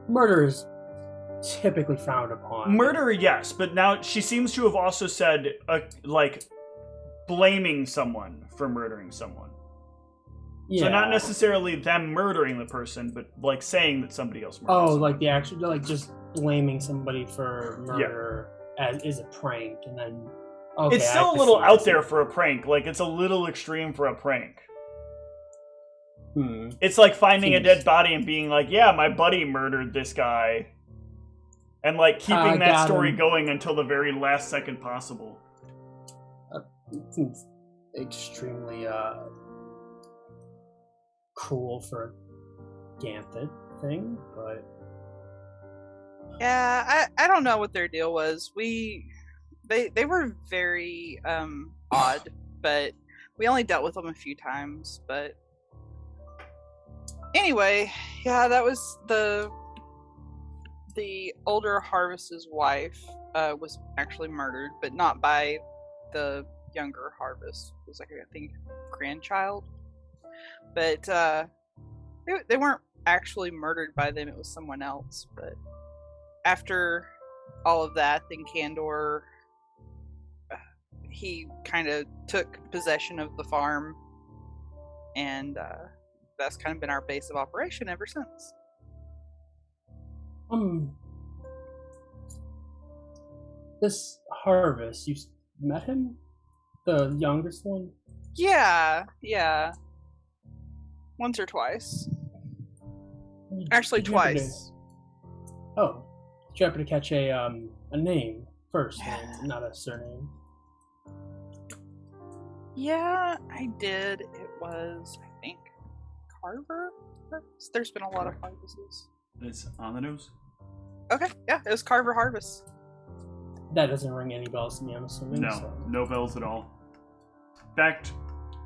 murder is typically frowned upon. Murder, yes, but now she seems to have also said, like, blaming someone for murdering someone. Yeah. So not necessarily them murdering the person, but like saying that somebody else murdered someone. Like the actual, like just blaming somebody for murder as is a prank, and then. Okay, it's still a little out there for a prank. Like, it's a little extreme for a prank. It's like finding a dead body and being like, yeah, my buddy murdered this guy. And, like, keeping that story going until the very last second possible. It seems extremely, cruel for a Ganthet thing, but... Yeah, I don't know what their deal was. They were very odd, but we only dealt with them a few times. But anyway, yeah, that was the older Harvest's wife was actually murdered, but not by the younger Harvest. It was like, I think, grandchild. But they weren't actually murdered by them. It was someone else. But after all of that, then Kandor, he kind of took possession of the farm, and that's kind of been our base of operation ever since. This Harvest, you met him? The youngest one? Yeah. Once or twice. Actually, twice. Did you happen to catch a name first, not a surname? Yeah, I did. It was, I think, Carver? There's been a lot of Harvests. It's on the news. Okay, yeah, it was Carver Harvest. That doesn't ring any bells to me, I'm assuming. No, no bells at all. In fact,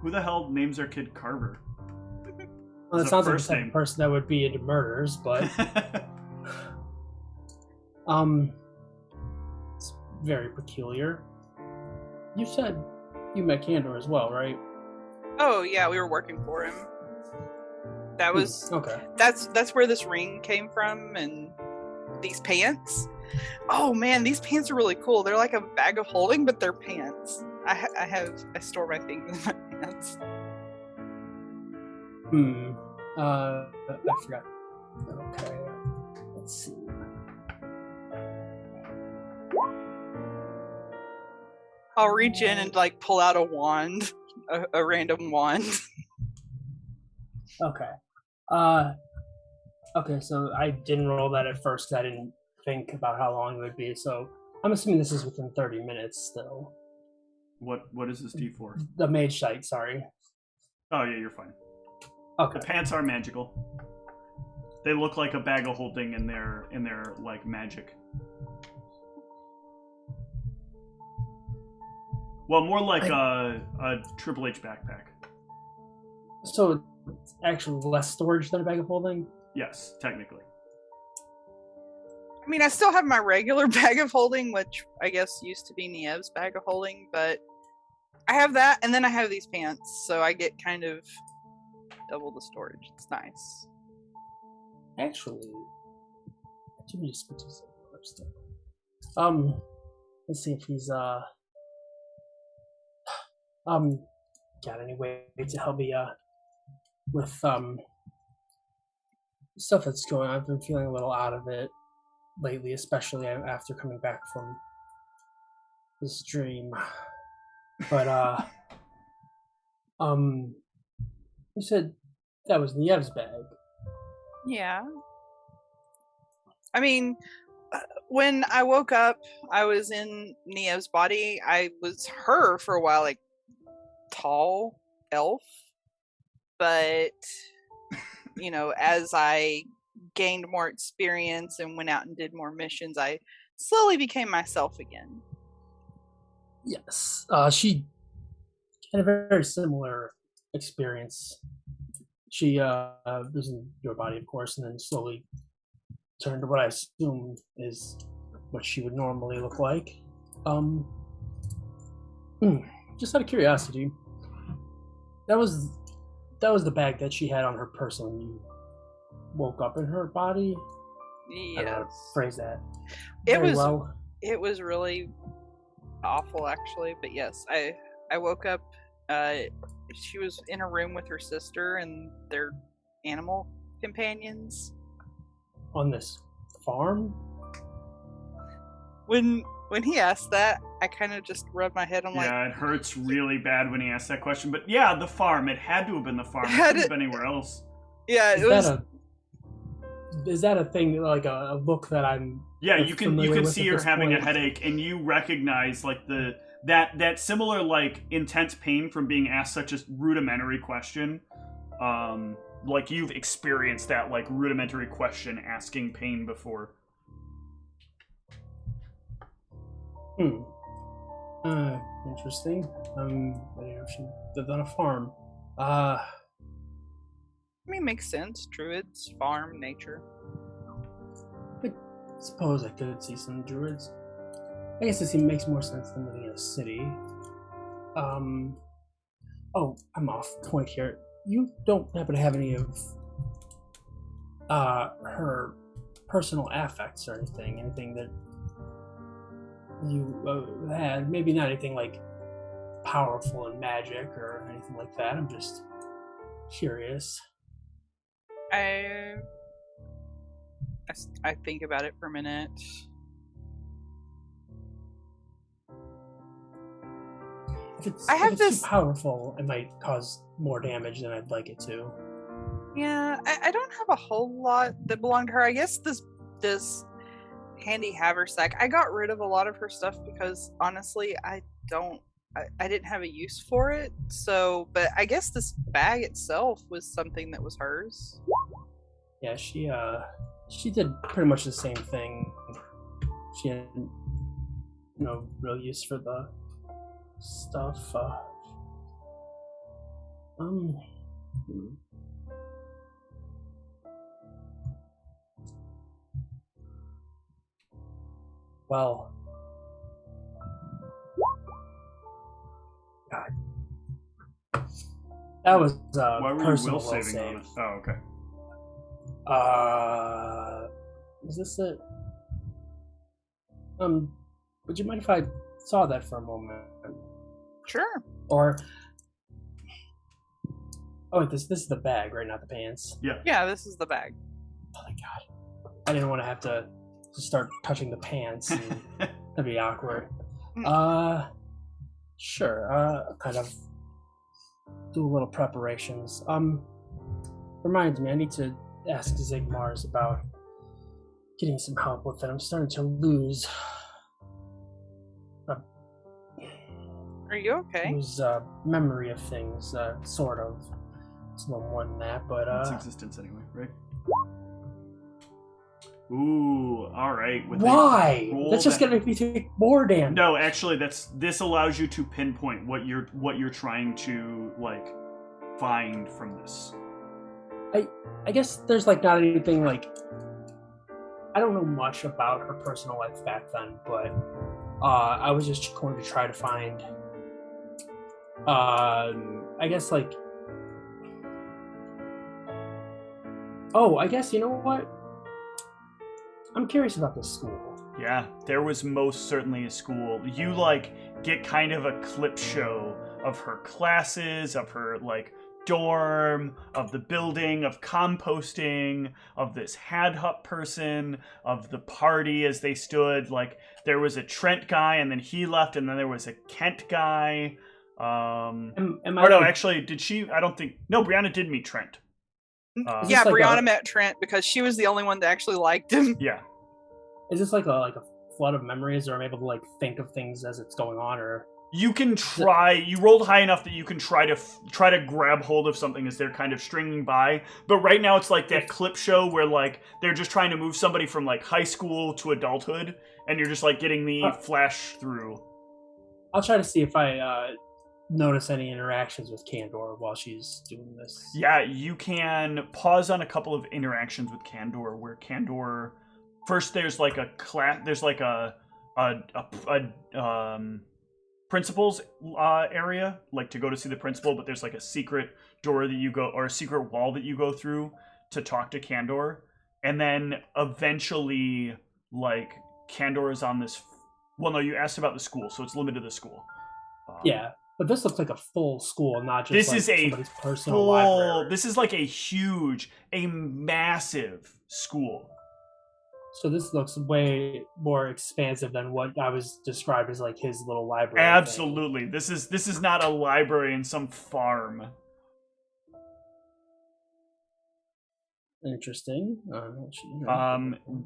who the hell names their kid Carver? Well, it sounds like the type of person that would be into murders, but... it's very peculiar. You said you met Kandor as well, right? Oh yeah, we were working for him. That was okay. That's where this ring came from, and these pants. Oh man, these pants are really cool. They're like a bag of holding, but they're pants. I store my things in my pants. I forgot. Okay, let's see. I'll reach in and like pull out a wand, a random wand. Okay. Okay, so I didn't roll that at first. I didn't think about how long it would be, so I'm assuming this is within 30 minutes still. What is this D4? The mage site, sorry. Oh yeah, you're fine. Okay. The pants are magical. They look like a bag of holding in their like magic. Well, more like a Triple H backpack. So it's actually less storage than a bag of holding? Yes, technically. I mean, I still have my regular bag of holding, which I guess used to be Niev's bag of holding, but I have that, and then I have these pants, so I get kind of double the storage. It's nice. Actually, let me just put this first. Let's see if he's got any way to help me with stuff that's going on. I've been feeling a little out of it lately, especially after coming back from this dream. But you said that was Niev's bag. Yeah. I mean, when I woke up, I was in Niev's body. I was her for a while, like tall elf. But, you know, as I gained more experience and went out and did more missions, I slowly became myself again. Yes. She had a very similar experience. She was in your body, of course, and then slowly turned to what I assume is what she would normally look like. Just out of curiosity, that was the bag that she had on her person when you woke up in her body. Yes. I don't know how to phrase that. It was really awful, actually. But yes, I woke up. She was in a room with her sister and their animal companions. On this farm? When he asked that, I kind of just rubbed my head. I'm like, yeah, it hurts really bad when he asked that question. But yeah, the farm. It had to have been the farm. It couldn't have been anywhere else. Yeah, Is that a thing, like a look that I'm? Yeah, you can see her having a headache, and you recognize like that similar like intense pain from being asked such a rudimentary question. Like you've experienced that like rudimentary question asking pain before. Interesting. She lived on a farm. I mean, makes sense. Druids, farm, nature. I suppose I could see some druids. I guess this makes more sense than living in a city. Oh, I'm off point here. You don't happen to have any of her personal affects or anything that you had? Maybe not anything like powerful in magic or anything like that. I'm just curious. I think about it for a minute. If it's too powerful, it might cause more damage than I'd like it to. Yeah, I don't have a whole lot that belonged to her. I guess this handy haversack, I got rid of a lot of her stuff because honestly, I didn't have a use for it. So, but I guess this bag itself was something that was hers. Yeah, she did pretty much the same thing. She had no real use for the stuff. Well, God, that was Why were you personal will saving on it? Oh, okay. Is this it? Would you mind if I saw that for a moment? Sure. Or, oh, this is the bag, right? Not the pants. Yeah, this is the bag. Oh my God, I didn't want to have to start touching the pants. And that'd be awkward. Sure. Kind of do a little preparations. Reminds me, I need to ask Zigmars about getting some help with it. I'm starting to lose. Are you okay? Lose memory of things, sort of. It's a little more than that, but It's existence anyway, right? Ooh, all right. Why? That's just gonna make me take more damage. No, actually, this allows you to pinpoint what you're trying to like find from this. I guess there's like not anything like. I don't know much about her personal life back then, but I was just going to try to find. I guess like. Oh, I guess you know what? I'm curious about this school. Yeah, there was most certainly a school. You like get kind of a clip show of her classes, of her like dorm, of the building, of composting, of this had hut person, of the party as they stood. Like there was a Trent guy, and then he left, and then there was a Kent guy. Actually, did she? I don't think. No, Brianna did meet Trent. Yeah, Brianna met Trent because she was the only one that actually liked him. Yeah. Is this like a flood of memories, or I'm able to like think of things as it's going on, or you can try. You rolled high enough that you can try to grab hold of something as they're kind of stringing by. But right now it's like that clip show where like they're just trying to move somebody from like high school to adulthood, and you're just like getting the flash through. I'll try to see if I notice any interactions with Kandor while she's doing this. Yeah, you can pause on a couple of interactions with Kandor where Kandor first there's like a class, there's like a principal's area, like to go to see the principal, but there's like a secret door that you go, or a secret wall that you go through to talk to Kandor, and then eventually like Kandor is on this. Well, no, you asked about the school, so it's limited to the school. Yeah. But this looks like a full school, not just this like is a somebody's personal library. This is like a massive school. So this looks way more expansive than what I was described as like his little library. Absolutely. Thing. This is not a library in some farm. Interesting.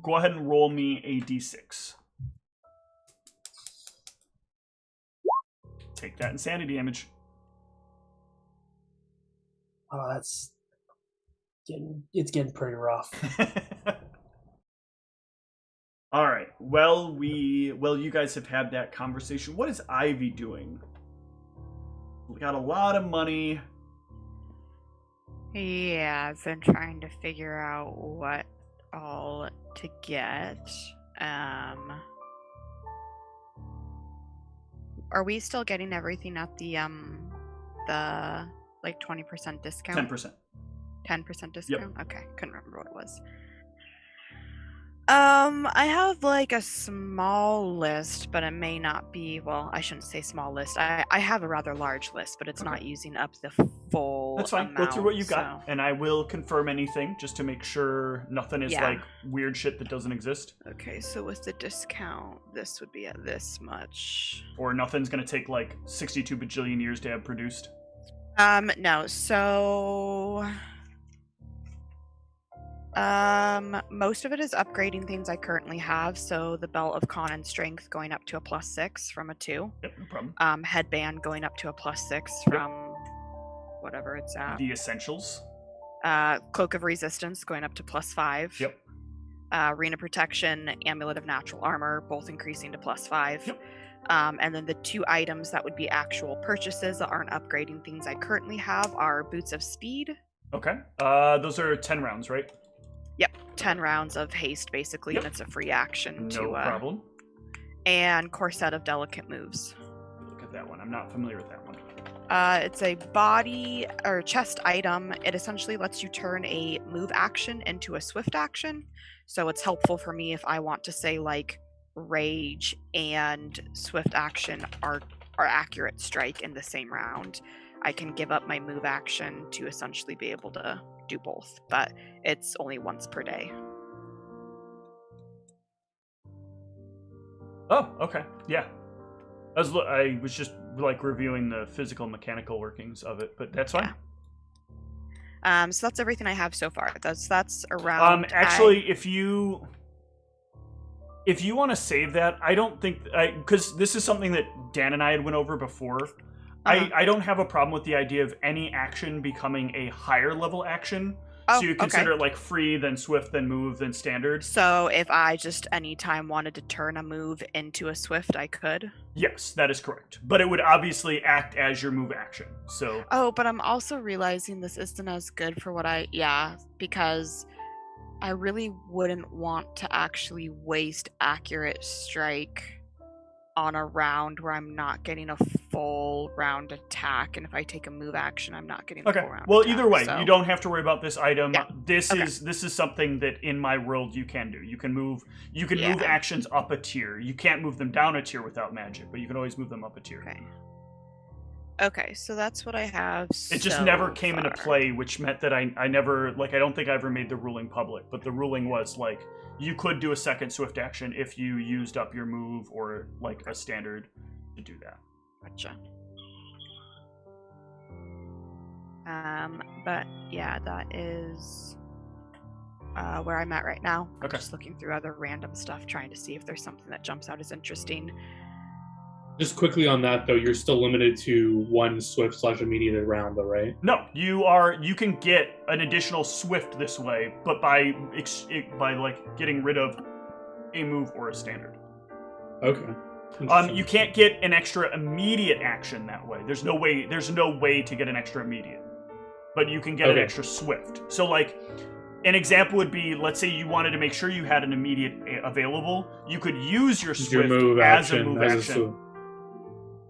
Go ahead and roll me a d6. Take that insanity damage. Oh, it's getting pretty rough. All right. Well, you guys have had that conversation. What is Ivy doing? We got a lot of money. Yeah, I've been trying to figure out what all to get. Are we still getting everything at the like 20% discount? 10%. 10% discount? Yep. Okay, couldn't remember what it was. I have like a small list, but it may not be, well, I shouldn't say small list. I have a rather large list, but it's not using up the full That's fine. amount, Go through what you got, and I will confirm anything just to make sure nothing is like weird shit that doesn't exist. Okay, so with the discount, this would be at this much. Or nothing's gonna take like 62 bajillion years to have produced. No, so most of it is upgrading things I currently have. So the Belt of Con and Strength going up to a +6 from a 2. Yep, no problem. Headband going up to a +6 from whatever it's at. The Essentials. Cloak of Resistance going up to +5. Yep. Arena Protection, Amulet of Natural Armor, both increasing to +5. Yep. And then the 2 items that would be actual purchases that aren't upgrading things I currently have are Boots of Speed. Okay. Those are 10 rounds, right? Yep, 10 rounds of haste, basically, and it's a free action. No problem. And Corset of Delicate Moves. Look at that one. I'm not familiar with that one. It's a body or chest item. It essentially lets you turn a move action into a swift action. So it's helpful for me if I want to say, like, Rage and Swift action are accurate strike in the same round. I can give up my move action to essentially be able to do both, but it's only once per day. Oh, okay. Yeah. I was just like reviewing the physical mechanical workings of it, but that's fine. Yeah. So that's everything I have so far. That's around. Actually, if you want to save that, I don't think because this is something that Dan and I had went over before. I don't have a problem with the idea of any action becoming a higher level action. Oh, So you consider okay. it like free, then swift, then move, then standard. So if I just anytime wanted to turn a move into a swift, I could? Yes, that is correct. But it would obviously act as your move action. So Oh, but I'm also realizing this isn't as good for what because I really wouldn't want to actually waste accurate strike on a round where I'm not getting a full round attack, and if I take a move action, I'm not getting a okay. full round Well, attack, either way, so- you don't have to worry about this item. Yeah. This Okay. is something that in my world you can do. You can move Yeah. move actions up a tier. You can't move them down a tier without magic, but you can always move them up a tier. Okay, so that's what I have. It just so never came into far. play, which meant that I never, like, I don't think I ever made the ruling public, but the ruling was, like, you could do a second swift action if you used up your move or, like, a standard to do that. Gotcha. But yeah, that is where I'm at right now. I'm Okay. just looking through other random stuff, trying to see if there's something that jumps out as interesting. Just quickly on that though, you're still limited to one swift/immediate round, though, right? No, you can get an additional swift this way, but by like getting rid of a move or a standard. Okay. You can't get an extra immediate action that way. There's no way to get an extra immediate. But you can get an extra swift. So like an example would be, let's say you wanted to make sure you had an immediate available, you could use your swift move as action, a move action.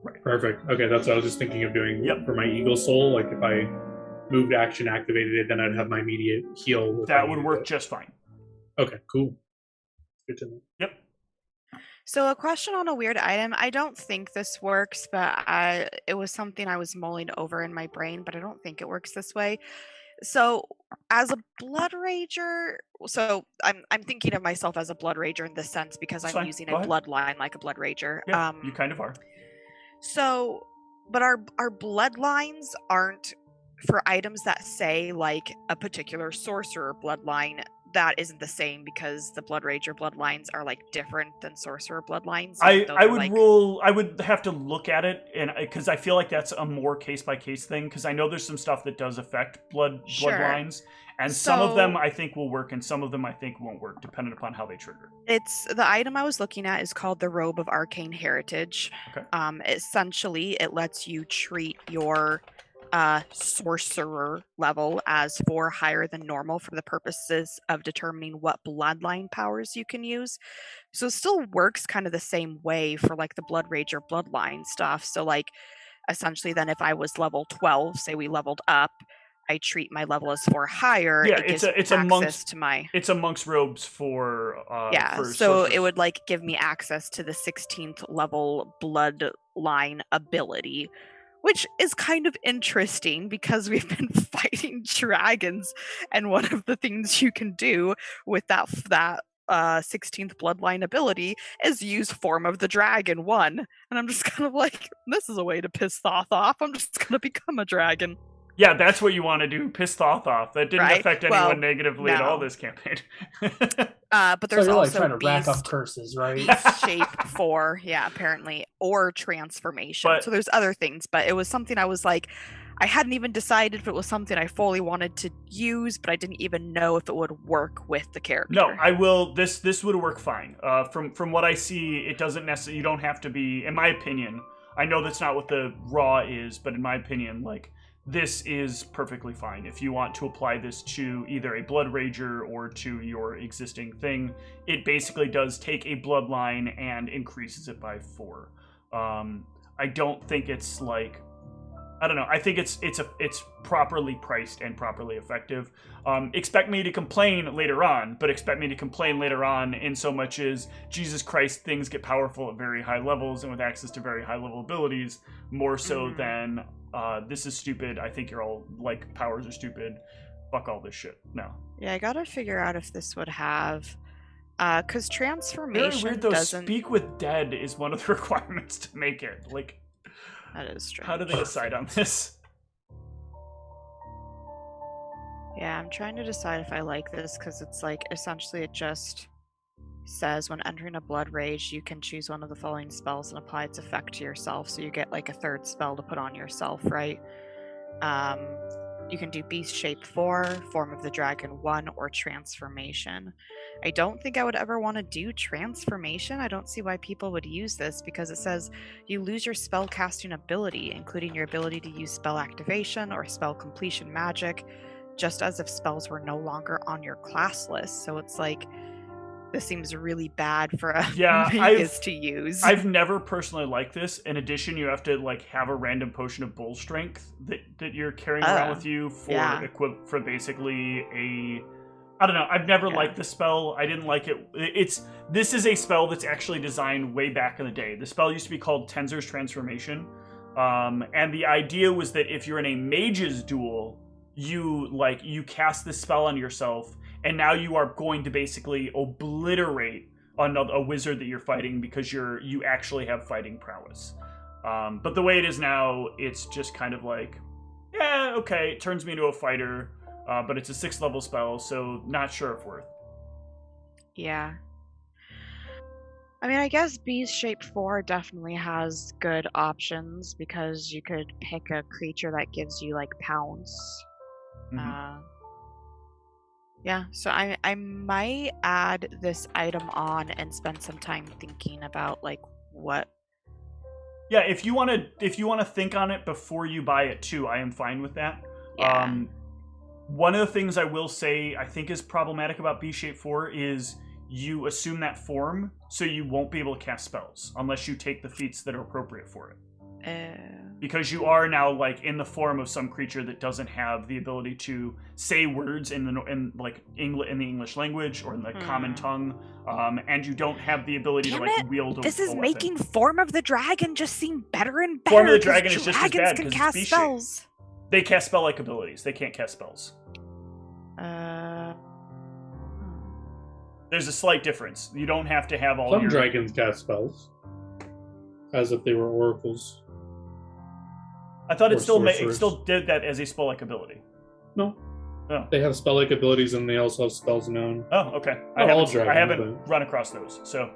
Right. Perfect. Okay, that's what I was just thinking of doing. Yep. For my Eagle Soul, like if I moved action, activated it, then I'd have my immediate heal. if I That would needed work it. just fine. Okay, cool. Good to know. Yep. So a question on a weird item. I don't think this works, but it was something I was mulling over in my brain, but I don't think it works this way. So as a blood rager, so I'm thinking of myself as a blood rager in this sense because That's I'm fine. using Go a ahead. bloodline like a blood rager. Yeah, you kind of are. So, but our bloodlines aren't for items that say like a particular sorcerer bloodline. That isn't the same because the blood rager bloodlines are like different than sorcerer bloodlines. I would have to look at it, and because I feel like that's a more case by case thing. Because I know there's some stuff that does affect bloodlines, and some of them I think will work, and some of them I think won't work, depending upon how they trigger. It's the item I was looking at is called the Robe of Arcane Heritage. Okay. Essentially, it lets you treat your sorcerer level as 4 higher than normal for the purposes of determining what bloodline powers you can use. So it still works kind of the same way for like the blood rager bloodline stuff. So like essentially then if I was level 12, say we leveled up, I treat my level as 4 higher. Yeah, it gives it's me amongst access to my amongst robes for so sorcerers. it would like give me access to the 16th level bloodline ability, which is kind of interesting because we've been fighting dragons, and one of the things you can do with that 16th bloodline ability is use Form of the Dragon 1. And I'm just kind of like, this is a way to piss Thoth off. I'm just going to become a dragon. Yeah, that's what you want to do. Piss Thoth off. That didn't Right? affect anyone Well, negatively at all no. this campaign. But there's so you're like also trying to rack up beast curses, right? shape 4, yeah, apparently, or transformation. But- so there's other things, but it was something I was like, I hadn't even decided if it was something I fully wanted to use, but I didn't even know if it would work with the character. No, I will. This would work fine. From what I see, it doesn't necessarily. You don't have to be. In my opinion, I know that's not what the raw is, but in my opinion, like this is perfectly fine. If you want to apply this to either a blood rager or to your existing thing, it basically does take a bloodline and increases it by 4. I don't think it's like. I don't know. I think it's properly priced and properly effective. Expect me to complain later on, but expect me to complain later on in so much as Jesus Christ, things get powerful at very high levels and with access to very high level abilities, more so than this is stupid. I think you're all like powers are stupid. Fuck all this shit. No. Yeah, I gotta figure out if this would have, because transformation Very weird though. doesn't. Speak with dead is one of the requirements to make it. Like, That is strange. how do they decide on this? Yeah, I'm trying to decide if I like this because it's like essentially it just says when entering a blood rage, you can choose one of the following spells and apply its effect to yourself. So you get like a third spell to put on yourself, right? You can do Beast Shape 4, Form of the Dragon 1, or Transformation. I don't think I would ever want to do Transformation. I don't see why people would use this because it says you lose your spell casting ability, including your ability to use spell activation or spell completion magic, just as if spells were no longer on your class list. So it's like, this seems really bad for a Magus to use. I've never personally liked this. In addition, you have to like have a random potion of bull strength that you're carrying around with you for basically a. I don't know. I've never liked the spell. I didn't like it. This is a spell that's actually designed way back in the day. The spell used to be called Tensor's Transformation, and the idea was that if you're in a mage's duel, you cast this spell on yourself. And now you are going to basically obliterate a wizard that you're fighting because you actually have fighting prowess. But the way it is now, it's just kind of like, yeah, okay, it turns me into a fighter, but it's a 6th level spell, so not sure if worth. Yeah. I mean, I guess Beast Shape 4 definitely has good options because you could pick a creature that gives you like pounce. Mm-hmm. Yeah, so I might add this item on and spend some time thinking about like what. Yeah, if you want to think on it before you buy it too, I am fine with that. Yeah. One of the things I will say I think is problematic about Beast Shape 4 is you assume that form, so you won't be able to cast spells unless you take the feats that are appropriate for it. Because you are now like in the form of some creature that doesn't have the ability to say words in the English language or in the common tongue, and you don't have the ability to wield a This is weapon. making Form of the Dragon just seem better and better. Form of the Dragon is just as bad can because cast it's spells. They cast spell-like abilities. They can't cast spells. There's a slight difference. You don't have to have all Some dragons cast spells, as if they were oracles. I thought it still did that as a spell-like ability. No. Oh. They have spell-like abilities and they also have spells known. Oh, okay. I haven't run across those, so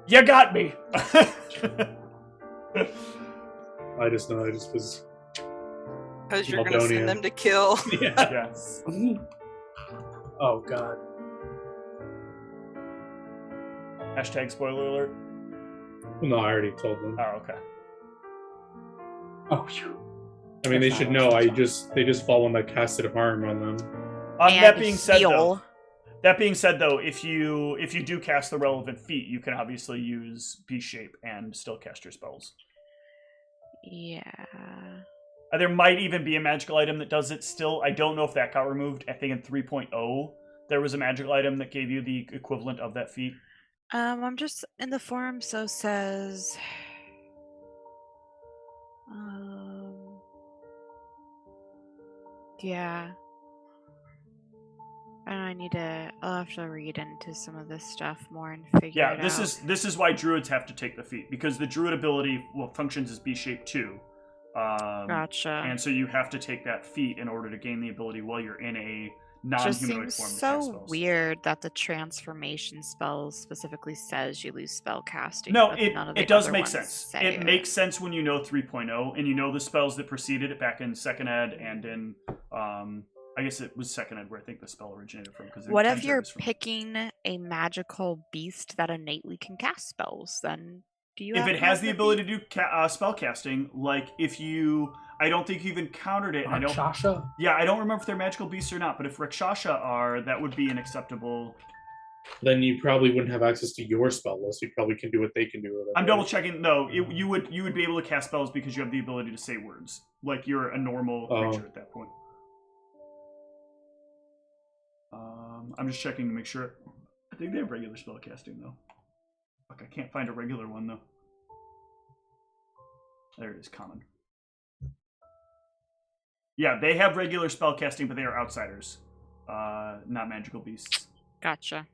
you got me. I just know. I just was. Because you're going to send them to kill. Yeah. Oh God. Hashtag spoiler alert. No, I already told them. Oh, okay. Oh, phew. I mean, they should know. They just fall when I casted harm on them. That being said, though, if you do cast the relevant feat, you can obviously use Beast Shape and still cast your spells. Yeah. There might even be a magical item that does it still. I don't know if that got removed. I think in 3.0 there was a magical item that gave you the equivalent of that feat. I'm just in the forum, so says. Yeah. I'll have to read into some of this stuff more and figure it out. This is why druids have to take the feat, because the druid ability functions as Beast Shape 2. Gotcha. And so you have to take that feat in order to gain the ability while you're in a non-humanoid form. Just seems so weird that the transformation spell specifically says you lose spell casting. No, it does make sense. It makes sense when you know 3.0 and you know the spells that preceded it back in 2nd Ed and in I guess it was 2nd Ed where I think the spell originated from. What if you're picking a magical beast that innately can cast spells? Then do you? If it has the ability to do spell casting, like if you, I don't think you've encountered it. Rakshasa? I don't remember if they're magical beasts or not. But if Rakshasa are, that would be an acceptable. Then you probably wouldn't have access to your spell list. You probably can do what they can do. I'm double checking. No, you would be able to cast spells because you have the ability to say words. Like you're a normal creature at that point. I'm just checking to make sure. I think they have regular spell casting though. Fuck, I can't find a regular one though. There it is, common. Yeah, they have regular spell casting, but they are outsiders, not magical beasts. Gotcha.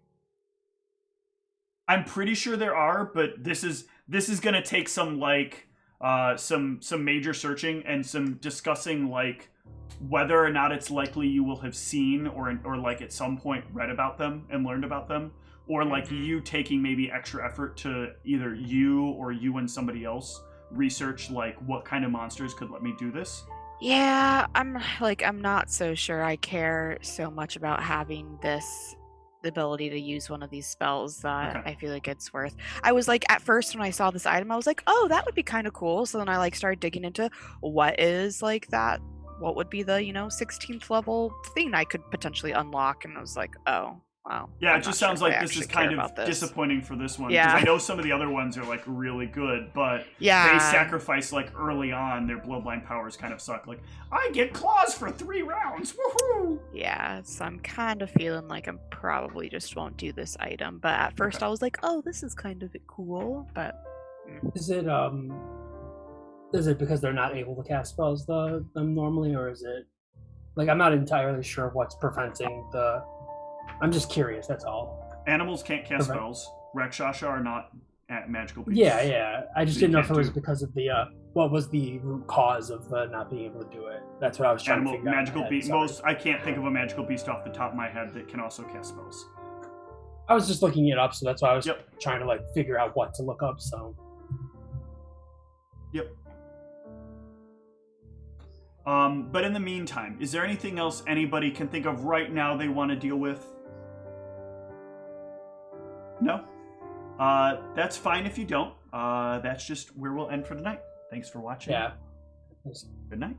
I'm pretty sure there are, but this is gonna take some like some major searching and some discussing like whether or not it's likely you will have seen or like at some point read about them and learned about them, or like you taking maybe extra effort to either you and somebody else research like what kind of monsters could let me do this. Yeah, I'm not so sure I care so much about having the ability to use one of these spells that Okay. I feel like it's worth. I was like, at first when I saw this item, I was like, oh, that would be kind of cool. So then I like started digging into what is like that, what would be the 16th level thing I could potentially unlock, and I was like, oh, wow. Yeah, I'm it just not sounds sure if like I this is actually care kind about of this. disappointing for this one. Yeah. Because I know some of the other ones are like really good, but Yeah. they sacrifice like early on. Their bloodline powers kind of suck. Like, I get claws for 3 rounds. Woohoo! Yeah, so I'm kind of feeling like I'm probably just won't do this item. But at first I was like, oh, this is kind of cool. But Is it because they're not able to cast spells them normally, or is it like I'm not entirely sure what's preventing the? I'm just curious. That's all. Animals can't cast spells. Rakshasa are not at magical beasts. Yeah. I just You didn't know if can't it was do- because of the what was the root cause of not being able to do it. That's what I was trying to figure out. Magical beast. I can't think of a magical beast off the top of my head that can also cast spells. I was just looking it up, so that's why I was Yep. trying to like figure out what to look up. So. Yep. But in the meantime, is there anything else anybody can think of right now they want to deal with? No? That's fine if you don't. That's just where we'll end for the night. Thanks for watching. Yeah. Good night.